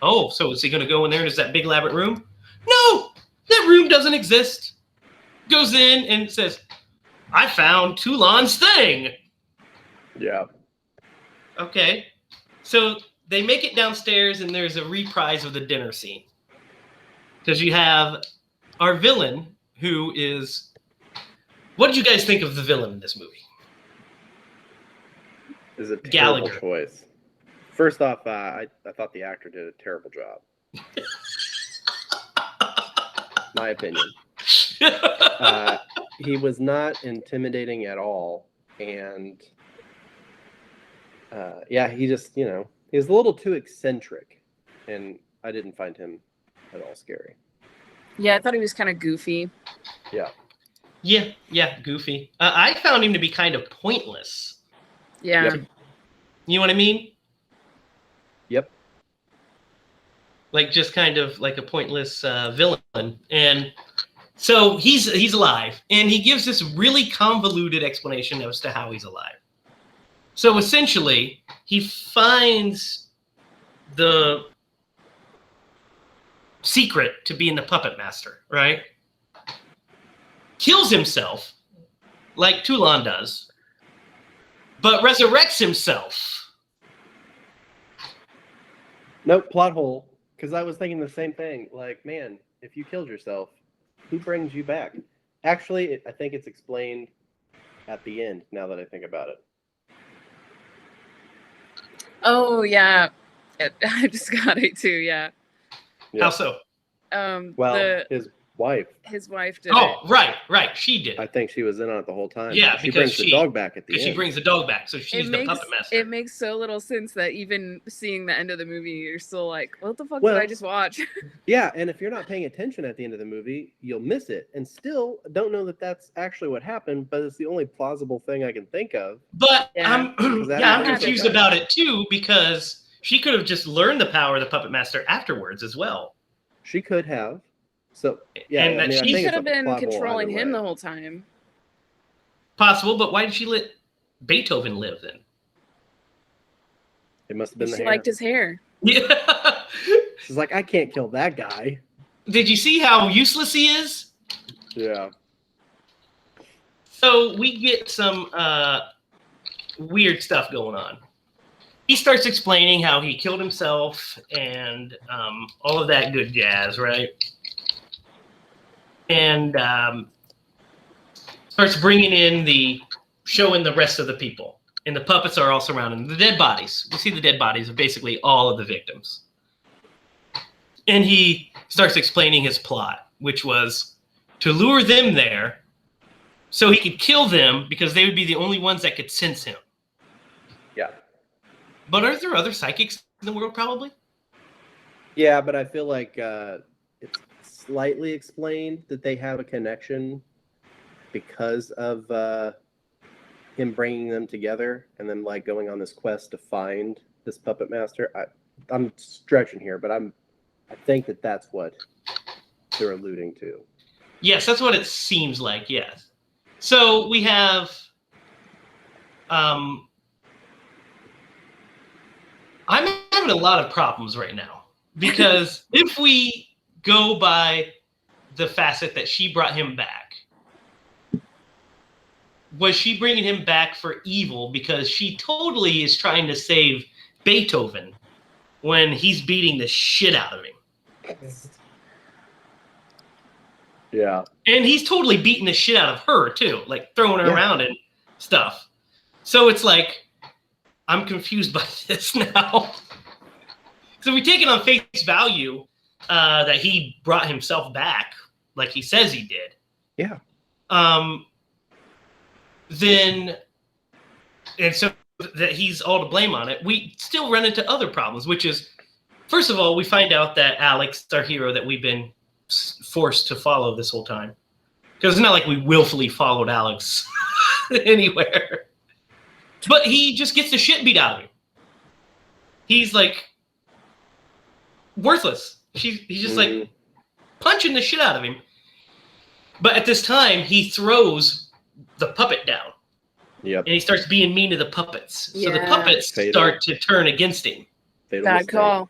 oh, so is he going to go in there and there's that big elaborate room? No, that room doesn't exist. Goes in and says, I found Toulon's thing. Yeah. Okay. So they make it downstairs and there's a reprise of the dinner scene. Because you have our villain, who is... What did you guys think of the villain in this movie? Is a terrible choice. First off, I thought the actor did a terrible job. My opinion. He was not intimidating at all. And he just, he was a little too eccentric. And I didn't find him at all scary. Yeah, I thought he was kind of goofy. Yeah, goofy. I found him to be kind of pointless. Yeah. Yep. You know what I mean? Yep. Like just kind of like a pointless villain. And so he's alive, and he gives this really convoluted explanation as to how he's alive. So essentially, he finds the secret to being the puppet master, right? Kills himself, like Toulon does, but resurrects himself. Nope, plot hole. Because I was thinking the same thing. Like, man, if you killed yourself, who brings you back? Actually, I think it's explained at the end, now that I think about it. Oh, yeah. I just got it too, yeah. How so? His wife did it. Oh, right. She did. I think she was in on it the whole time. Yeah, she brings the dog back at the end. She brings the dog back, so she's the puppet master. It makes so little sense that even seeing the end of the movie, you're still like, what the fuck did I just watch? Yeah, and if you're not paying attention at the end of the movie, you'll miss it. And still don't know that that's actually what happened, but it's the only plausible thing I can think of. But I'm confused about it too, because she could have just learned the power of the puppet master afterwards as well. She could have. So yeah, and she should have been controlling him the whole time. Possible, but why did she let Beethoven live then? It must have been she liked his hair. Yeah. She's like, I can't kill that guy. Did you see how useless he is? Yeah. So we get some weird stuff going on. He starts explaining how he killed himself and all of that good jazz, right? And starts bringing in the showing the rest of the people. And the puppets are all surrounding the dead bodies. We see the dead bodies of basically all of the victims. And he starts explaining his plot, which was to lure them there so he could kill them because they would be the only ones that could sense him. Yeah. But aren't there other psychics in the world, probably? Yeah, but I feel like it's slightly explained that they have a connection because of him bringing them together and then like going on this quest to find this puppet master. I'm stretching here, but I think that's what they're alluding to. Yes, that's what it seems like. Yes. So we have, I'm having a lot of problems right now because if we go by the facet that she brought him back, was she bringing him back for evil because she totally is trying to save Beethoven when he's beating the shit out of him? Yeah. And he's totally beating the shit out of her too, like throwing her around and stuff. So it's like, I'm confused by this now. So we take it on face value that he brought himself back like he says he did. Yeah. Then, and so that he's all to blame on it, we still run into other problems, which is, first of all, we find out that Alex, our hero that we've been forced to follow this whole time, because it's not like we willfully followed Alex anywhere, but he just gets the shit beat out of him. He's like worthless. He's just like punching the shit out of him. But at this time, he throws the puppet down. Yep. And he starts being mean to the puppets. So the puppets start to turn against him. Bad call.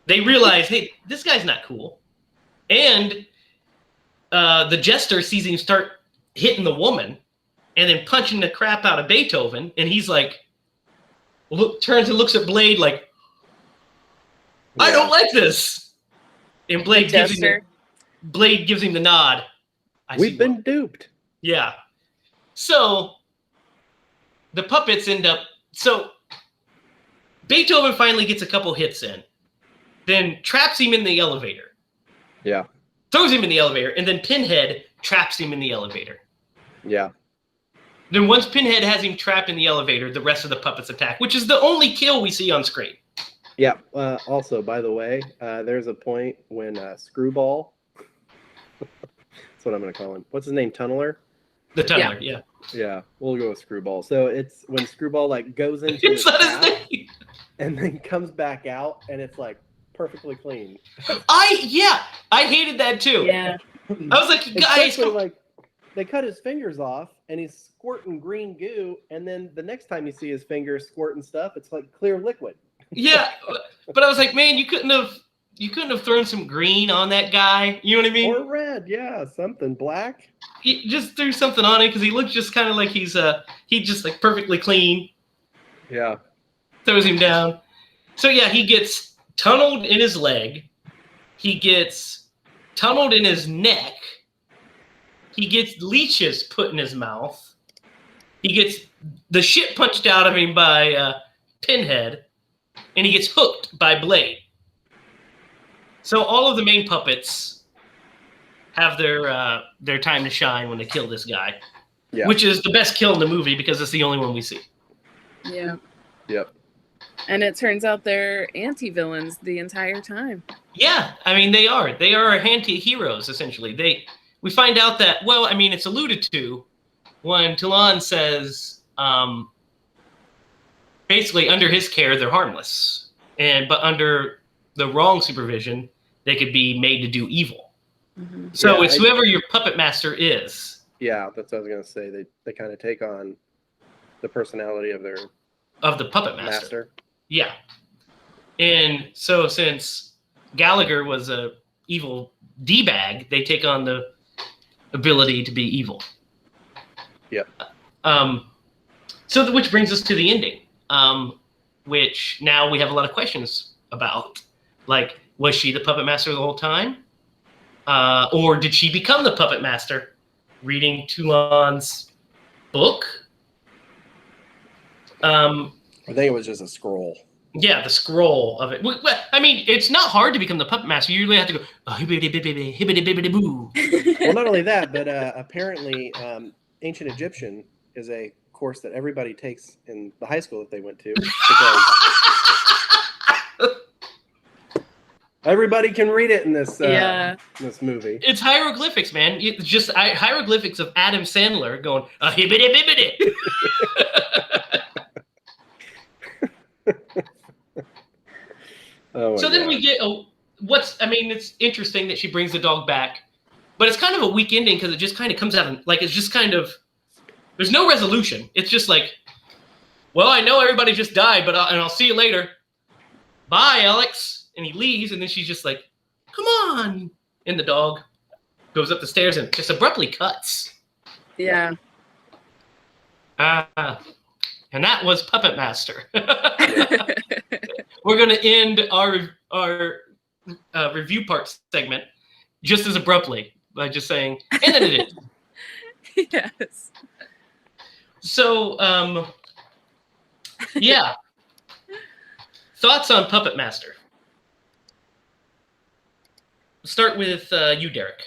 They realize, hey, this guy's not cool. And the jester sees him start hitting the woman and then punching the crap out of Beethoven. And he's like, turns and looks at Blade like, I don't like this. And Blade gives him the nod. We've been duped. Yeah. So the puppets end up. So Beethoven finally gets a couple hits in, then traps him in the elevator. Yeah. Throws him in the elevator, and then Pinhead traps him in the elevator. Yeah. Then once Pinhead has him trapped in the elevator, the rest of the puppets attack, which is the only kill we see on screen. Yeah. Also, by the way, there's a point when Screwball. That's what I'm going to call him. What's his name? Tunneler? The Tunneler, yeah. Yeah, we'll go with Screwball. So it's when Screwball like goes into his house and then comes back out, and it's like perfectly clean. I hated that too. Yeah. I was like, guys, like they cut his fingers off, and he's squirting green goo, and then the next time you see his fingers squirting stuff, it's like clear liquid. Yeah, but I was like, man, you couldn't have thrown some green on that guy. You know what I mean? Or red, yeah, something black. He just threw something on him because he looks just kind of like he's just like perfectly clean. Yeah. Throws him down. So yeah, he gets tunneled in his leg. He gets tunneled in his neck. He gets leeches put in his mouth. He gets the shit punched out of him by Pinhead, and he gets hooked by Blade. So all of the main puppets have their time to shine when they kill this guy, which is the best kill in the movie because it's the only one we see. Yeah. Yep. And it turns out they're anti-villains the entire time. Yeah, I mean they are anti-heroes essentially. We find out that it's alluded to when Talon says basically under his care they're harmless, but under the wrong supervision they could be made to do evil. Mm-hmm. So it's whoever your puppet master is. Yeah, that's what I was gonna say. They kind of take on the personality of the puppet master. Yeah. And so since Gallagher was a evil D-bag, they take on the ability to be evil. Yep. So which brings us to the ending, which now we have a lot of questions about. Like, was she the puppet master the whole time? Or did she become the puppet master reading Toulon's book? I think it was just a scroll. Yeah, the scroll of it. I mean, it's not hard to become the puppet master. You really have to go hibbity-bibbity-boo. Well, not only that, but apparently ancient Egyptian is a course that everybody takes in the high school that they went to. Because everybody can read it in this this movie. It's hieroglyphics, man. It's just hieroglyphics of Adam Sandler going hibbity-bibbity. Oh, so then we get it's interesting that she brings the dog back, but it's kind of a weak ending because it just kind of comes out and like it's just kind of there's no resolution. It's just like, well, I know everybody just died, but I'll see you later. Bye, Alex. And he leaves, and then she's just like, come on. And the dog goes up the stairs and just abruptly cuts. Yeah. And that was Puppet Master. We're going to end our review part segment just as abruptly by just saying, and then it is. Yes. So, yeah. Thoughts on Puppet Master? Start with you, Derek.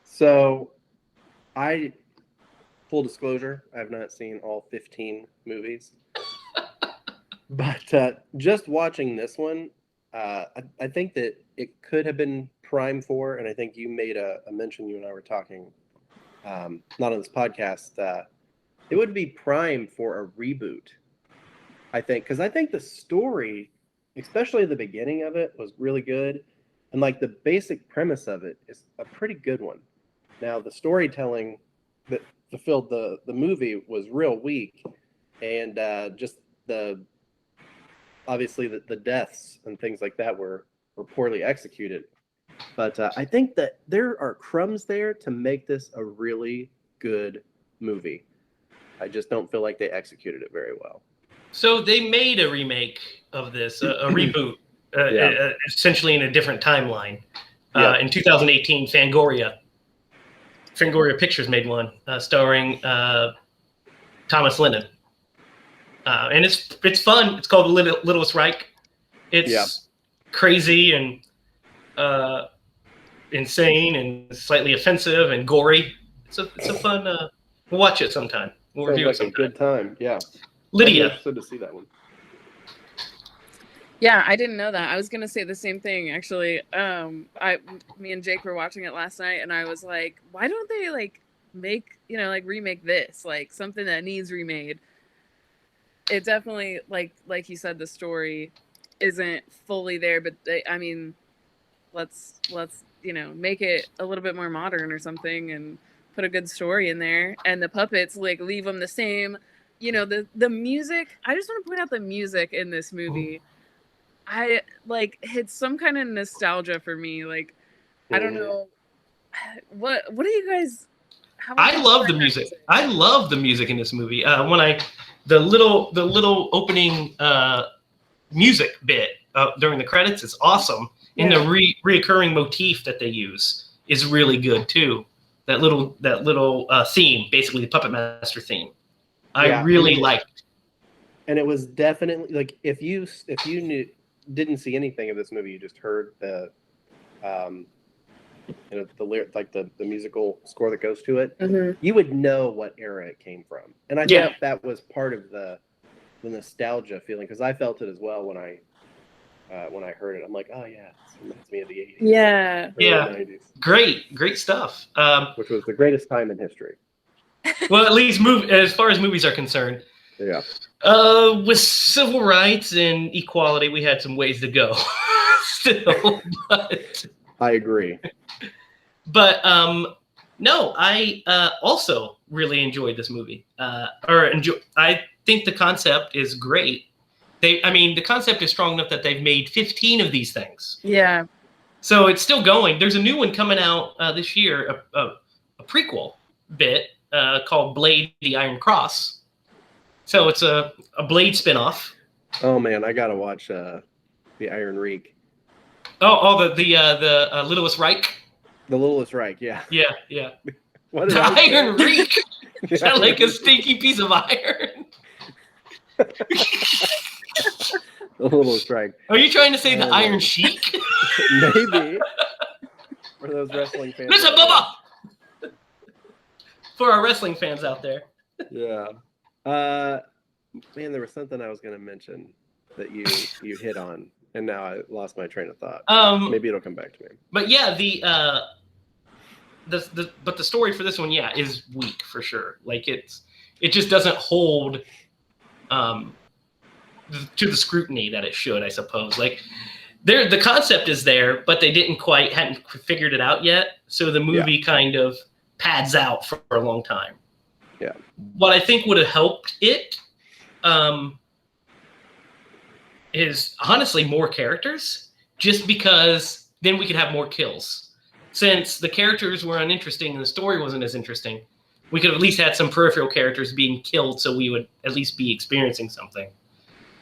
So, full disclosure, I have not seen all 15 movies. But just watching this one, I think that it could have been prime for, and I think you made a mention, you and I were talking, not on this podcast, it would be prime for a reboot, I think. Because I think the story, especially the beginning of it, was really good. And like the basic premise of it is a pretty good one. Now, the storytelling that fulfilled the movie was real weak. And just obviously the deaths and things like that were poorly executed. But I think that there are crumbs there to make this a really good movie. I just don't feel like they executed it very well. So they made a remake of this, a reboot, essentially in a different timeline. In 2018, Fangoria Pictures made one starring Thomas Lennon. And it's fun. It's called The Littlest Reich. It's crazy and insane and slightly offensive and gory. It's a fun. We'll watch it sometime. We'll review it sometime. A good time. Yeah. Lydia. I'm interested to see that one. Yeah, I didn't know that. I was gonna say the same thing actually. Me and Jake were watching it last night, and I was like, why don't they remake this, like something that needs remade? It definitely, like you said, the story isn't fully there, but let's make it a little bit more modern or something, and put a good story in there. And the puppets, leave them the same. The music. I just want to point out the music in this movie. I hits some kind of nostalgia for me. I don't know what do you guys. I love the music. I love the music in this movie. The little opening music bit during the credits is awesome, and the reoccurring motif that they use is really good too. That little theme, basically the Puppet Master theme, I really liked. And it was definitely if you didn't see anything of this movie, you just heard the the musical score that goes to it, you would know what era it came from. And I think that was part of the nostalgia feeling, because I felt it as well when I heard it. I'm like, oh yeah, this reminds me of the 80s. Yeah. Yeah. 90s. Great stuff. Which was the greatest time in history. Well, at least as far as movies are concerned. Yeah. With civil rights and equality, we had some ways to go still, but I agree. But no, I also really enjoyed this movie. I think the concept is great. The concept is strong enough that they've made 15 of these things. Yeah. So it's still going. There's a new one coming out this year, a prequel bit called Blade: The Iron Cross. So it's a Blade spinoff. Oh man, I gotta watch the Iron Reich. The Littlest Reich. The Littlest Reich, yeah. Yeah. What the Iron Reich? Is that like a stinky piece of iron? A little strike. Are you trying to say the Iron Sheik? Maybe. For those wrestling fans. Listen, Bubba! For our wrestling fans out there. Yeah. Man, there was something I was going to mention that you hit on, and now I lost my train of thought. Maybe it'll come back to me. But yeah, but the story for this one, yeah, is weak for sure. Like it just doesn't hold to the scrutiny that it should, I suppose. Like the concept is there, but they hadn't figured it out yet. So the movie kind of pads out for a long time. Yeah. What I think would have helped it is honestly more characters, just because then we could have more kills. Since the characters were uninteresting and the story wasn't as interesting, we could have at least had some peripheral characters being killed, so we would at least be experiencing something,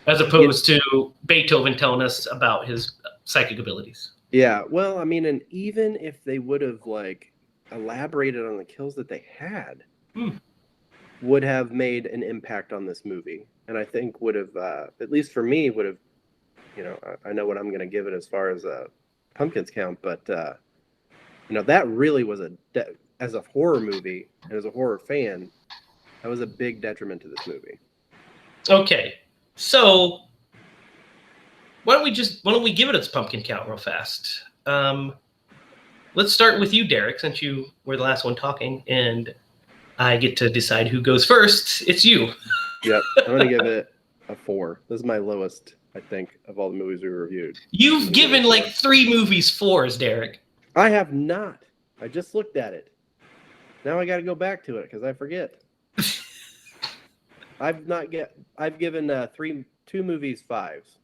as opposed to Beethoven telling us about his psychic abilities. Yeah, well, I mean, and even if they would have like elaborated on the kills that they had, would have made an impact on this movie, and I think would have, at least for me, would have, I know what I'm going to give it as far as a pumpkins count, but that really was as a horror movie and as a horror fan, that was a big detriment to this movie. Okay, so why don't we give it its pumpkin count real fast? Let's start with you, Derek, since you were the last one talking, and I get to decide who goes first. It's you. Yep, I'm going to give it a 4. This is my lowest, I think, of all the movies we reviewed. You've given like 3 movies 4s, Derek. I have not. I just looked at it. Now I got to go back to it because I forget. I've given 2 movies 5s.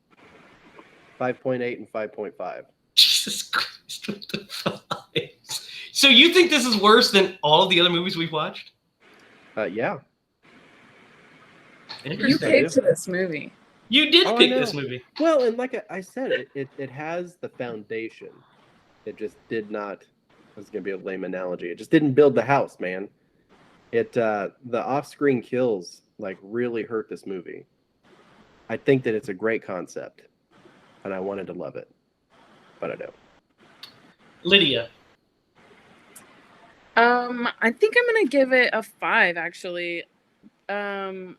5.8 and 5.5. Jesus Christ, with the 5s. So you think this is worse than all of the other movies we've watched? Yeah. You picked this movie. You did pick this movie. Well, and like I said, it has the foundation. It just did not. This is gonna be a lame analogy. It just didn't build the house, man. The off-screen kills like really hurt this movie. I think that it's a great concept, and I wanted to love it, but I don't. Lydia. I think I'm gonna give it a 5. Actually, I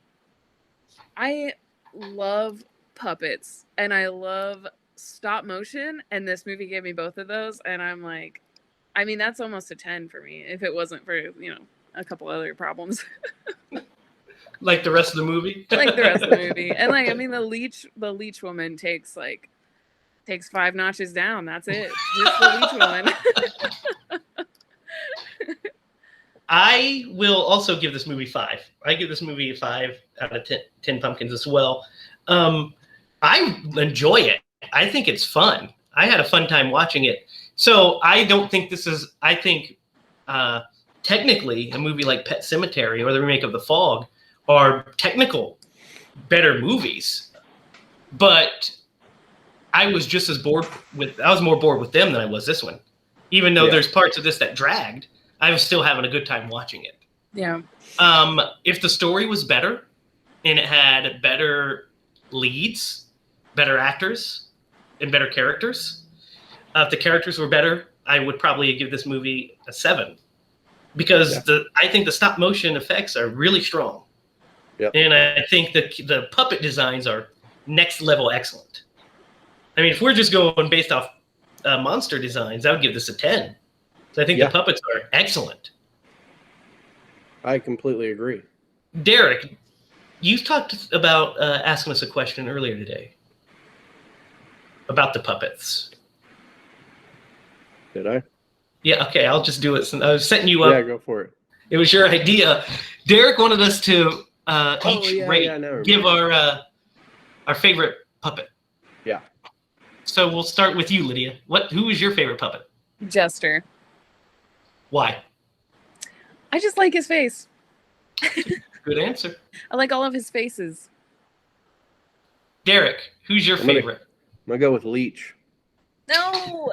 love puppets and I love stop motion, and this movie gave me both of those, and I'm like, I mean, that's almost a 10 for me if it wasn't for a couple other problems. Like the rest of the movie. Like the rest of the movie, and like I mean, the Leech Woman takes 5 notches down. That's it. Just the Leech Woman. I will also give this movie 5. I give this movie a 5 out of 10 pumpkins as well. I enjoy it. I think it's fun. I had a fun time watching it. So I don't think this is, I think technically a movie like Pet Sematary or the remake of The Fog are better movies. But I was just as bored I was more bored with them than I was this one. Even though there's parts of this that dragged, I was still having a good time watching it. Yeah. If the story was better and it had better leads, better actors, and better characters, if the characters were better, I would probably give this movie a 7. Because I think the stop motion effects are really strong. Yep. And I think the puppet designs are next level excellent. I mean, if we're just going based off monster designs, I would give this a 10. So I think the puppets are excellent. I completely agree. Derek, you talked about asking us a question earlier today about the puppets. Did I? Yeah, okay, I'll just do it. I was setting you up. Yeah, go for it. It was your idea. Derek wanted us to give our favorite puppet. Yeah. So we'll start with you, Lydia. Who is your favorite puppet? Jester. Why? I just like his face. Good answer. I like all of his faces. Derek, who's your favorite? I'm going to go with Leech. No!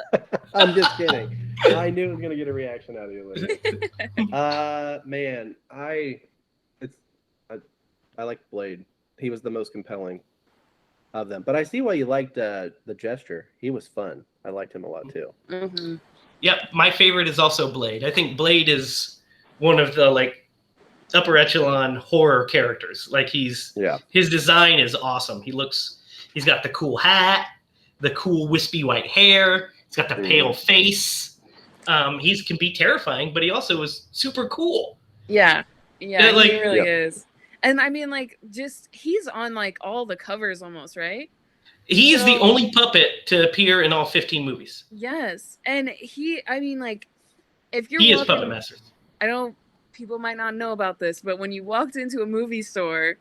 I'm just kidding. I knew I was going to get a reaction out of you, Lydia. Man, I like Blade. he was the most compelling of them. But I see why you liked the Gesture. He was fun. I liked him a lot too. Mm-hmm. Yep, my favorite is also Blade. I think Blade is one of the like upper echelon horror characters. Like his design is awesome. He's got the cool hat, the cool wispy white hair. He's got the pale face. He can be terrifying, but he also is super cool. Yeah, he really is. And I mean, like, just he's on like all the covers almost, right? He is the only puppet to appear in all 15 movies. Yes, and I mean, like, if you're he is Puppet Master. I don't. People might not know about this, but when you walked into a movie store,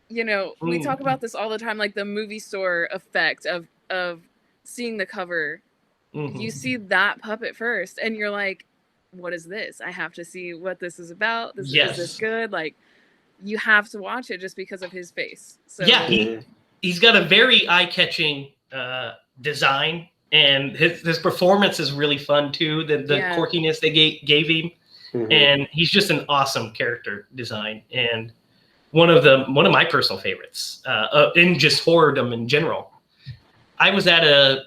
you know, we talk about this all the time, like the movie store effect of seeing the cover. Mm-hmm. You see that puppet first, and you're like, "What is this? I have to see what this is about. Is this good?" Like, you have to watch it just because of his face. So yeah, he's got a very eye-catching design, and his performance is really fun too. The quirkiness they gave him. Mm-hmm. And he's just an awesome character design, and one of my personal favorites in just horrordom in general. I was at a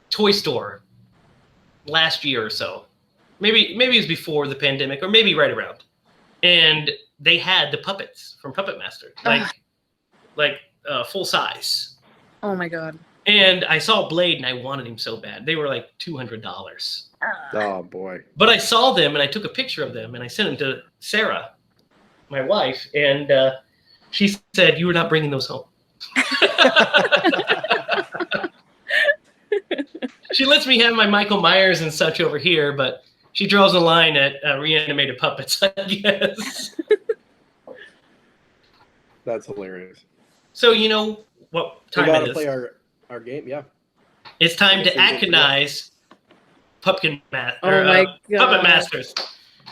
toy store last year or so, maybe it was before the pandemic, or maybe right around, and they had the puppets from Puppet Master, like full size. Oh my god! And I saw Blade, and I wanted him so bad. They were like $200. Oh boy! But I saw them, and I took a picture of them, and I sent them to Sarah, my wife, and she said, "You were not bringing those home." She lets me have my Michael Myers and such over here, but she draws a line at reanimated puppets, I guess. That's hilarious. So you know what time we it gotta is? Play our game, yeah. It's time to Atkin-ize Puppet Masters.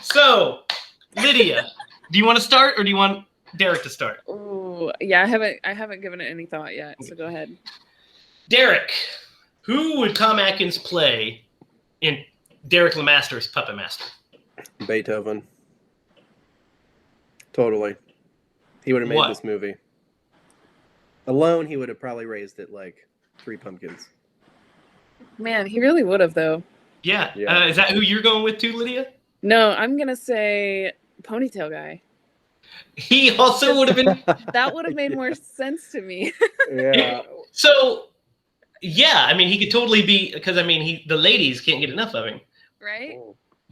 So, Lydia, do you want to start, or do you want Derek to start? Oh, yeah, I haven't given it any thought yet. So go ahead. Derek, who would Tom Atkins play in Derek Lemaster's Puppet Master? Beethoven. Totally. He would have made this movie. Alone, he would have probably raised it like 3 pumpkins. Man, he really would have, though. Yeah. Is that who you're going with too, Lydia? No, I'm going to say Ponytail Guy. He also would have been... That would have made more sense to me. Yeah. So, yeah, I mean, he could totally be... Because, I mean, the ladies can't get enough of him. Right?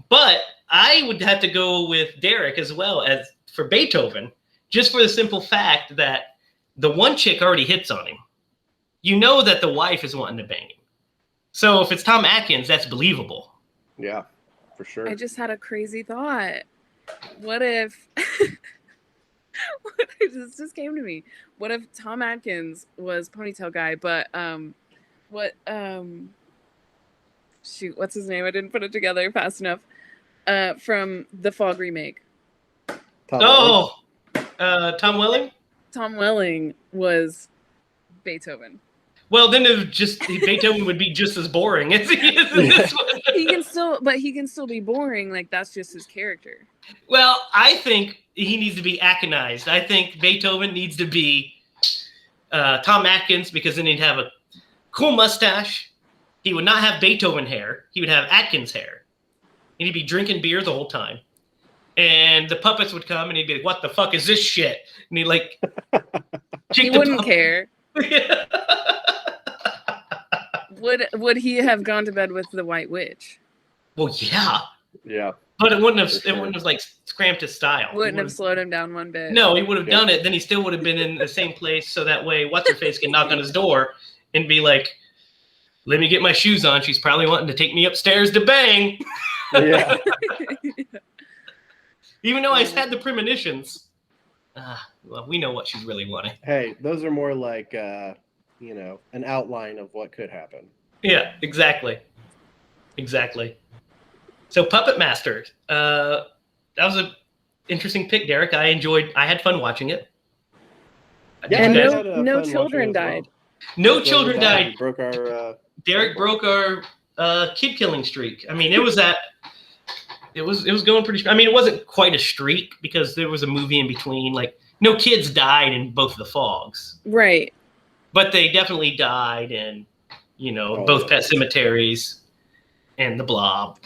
But I would have to go with Derek as well as for Beethoven, just for the simple fact that the one chick already hits on him. You know that the wife is wanting to bang him. So if it's Tom Atkins, that's believable. Yeah, for sure. I just had a crazy thought. What if this just came to me? What if Tom Atkins was Ponytail Guy, but what's his name? I didn't put it together fast enough. From the Fog remake. Tom Welling? Tom Welling was Beethoven. Well, then Beethoven would be just as boring as he is in this one. He can still be boring. Like, that's just his character. Well, I think he needs to be Atkin-ized. I think Beethoven needs to be Tom Atkins, because then he'd have a cool mustache. He would not have Beethoven hair. He would have Atkins hair. And he'd be drinking beer the whole time. And the puppets would come, and he'd be like, "What the fuck is this shit?" And he'd like... He wouldn't care. Would he have gone to bed with the White Witch? Well, yeah. Yeah. But it wouldn't have like cramped his style. Wouldn't have slowed him down one bit. No, he would have done it. Then he still would have been in the same place, so that way what's-her-face can knock on his door and be like, "Let me get my shoes on. She's probably wanting to take me upstairs to bang." Yeah. Even though I had the premonitions. Well, we know what she's really wanting. Hey, those are more like, an outline of what could happen. Yeah, exactly. So Puppet Master, that was an interesting pick, Derek. I had fun watching it. Yeah, and no children died. No children died. Derek broke our kid killing streak. I mean, it was going pretty. I mean, it wasn't quite a streak because there was a movie in between. Like no kids died in both the fogs. Right. But they definitely died in, both Pet Cemeteries and The Blob.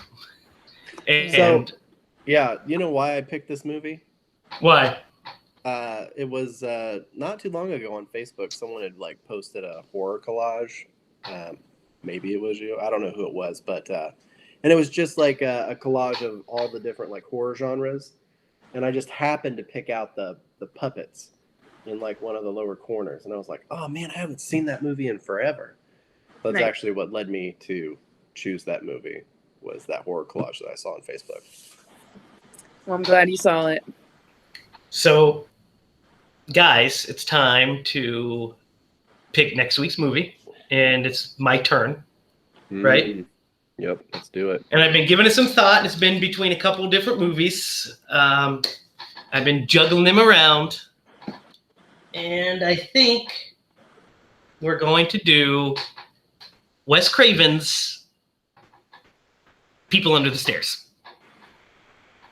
And so, yeah, you know why I picked this movie? Why? It was not too long ago on Facebook. Someone had posted a horror collage. Maybe it was you. I don't know who it was, but and it was just a collage of all the different horror genres. And I just happened to pick out the puppets in one of the lower corners, and I was like, "Oh man, I haven't seen that movie in forever." That's actually what led me to choose that movie. Was that horror collage that I saw on Facebook. Well, I'm glad you saw it. So, guys, it's time to pick next week's movie, and it's my turn, right? Yep, let's do it. And I've been giving it some thought. It's been between a couple different movies. I've been juggling them around, and I think we're going to do Wes Craven's People Under the Stairs.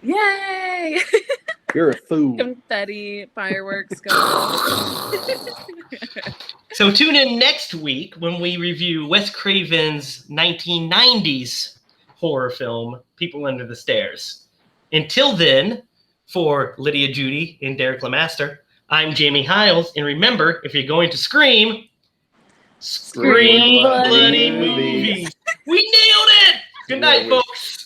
Yay! You're a fool. Confetti, fireworks going. So tune in next week when we review Wes Craven's 1990s horror film, People Under the Stairs. Until then, for Lydia Judy and Derek Lemaster, I'm Jamie Hiles. And remember, if you're going to scream bloody movies. We nailed it! Good night, folks.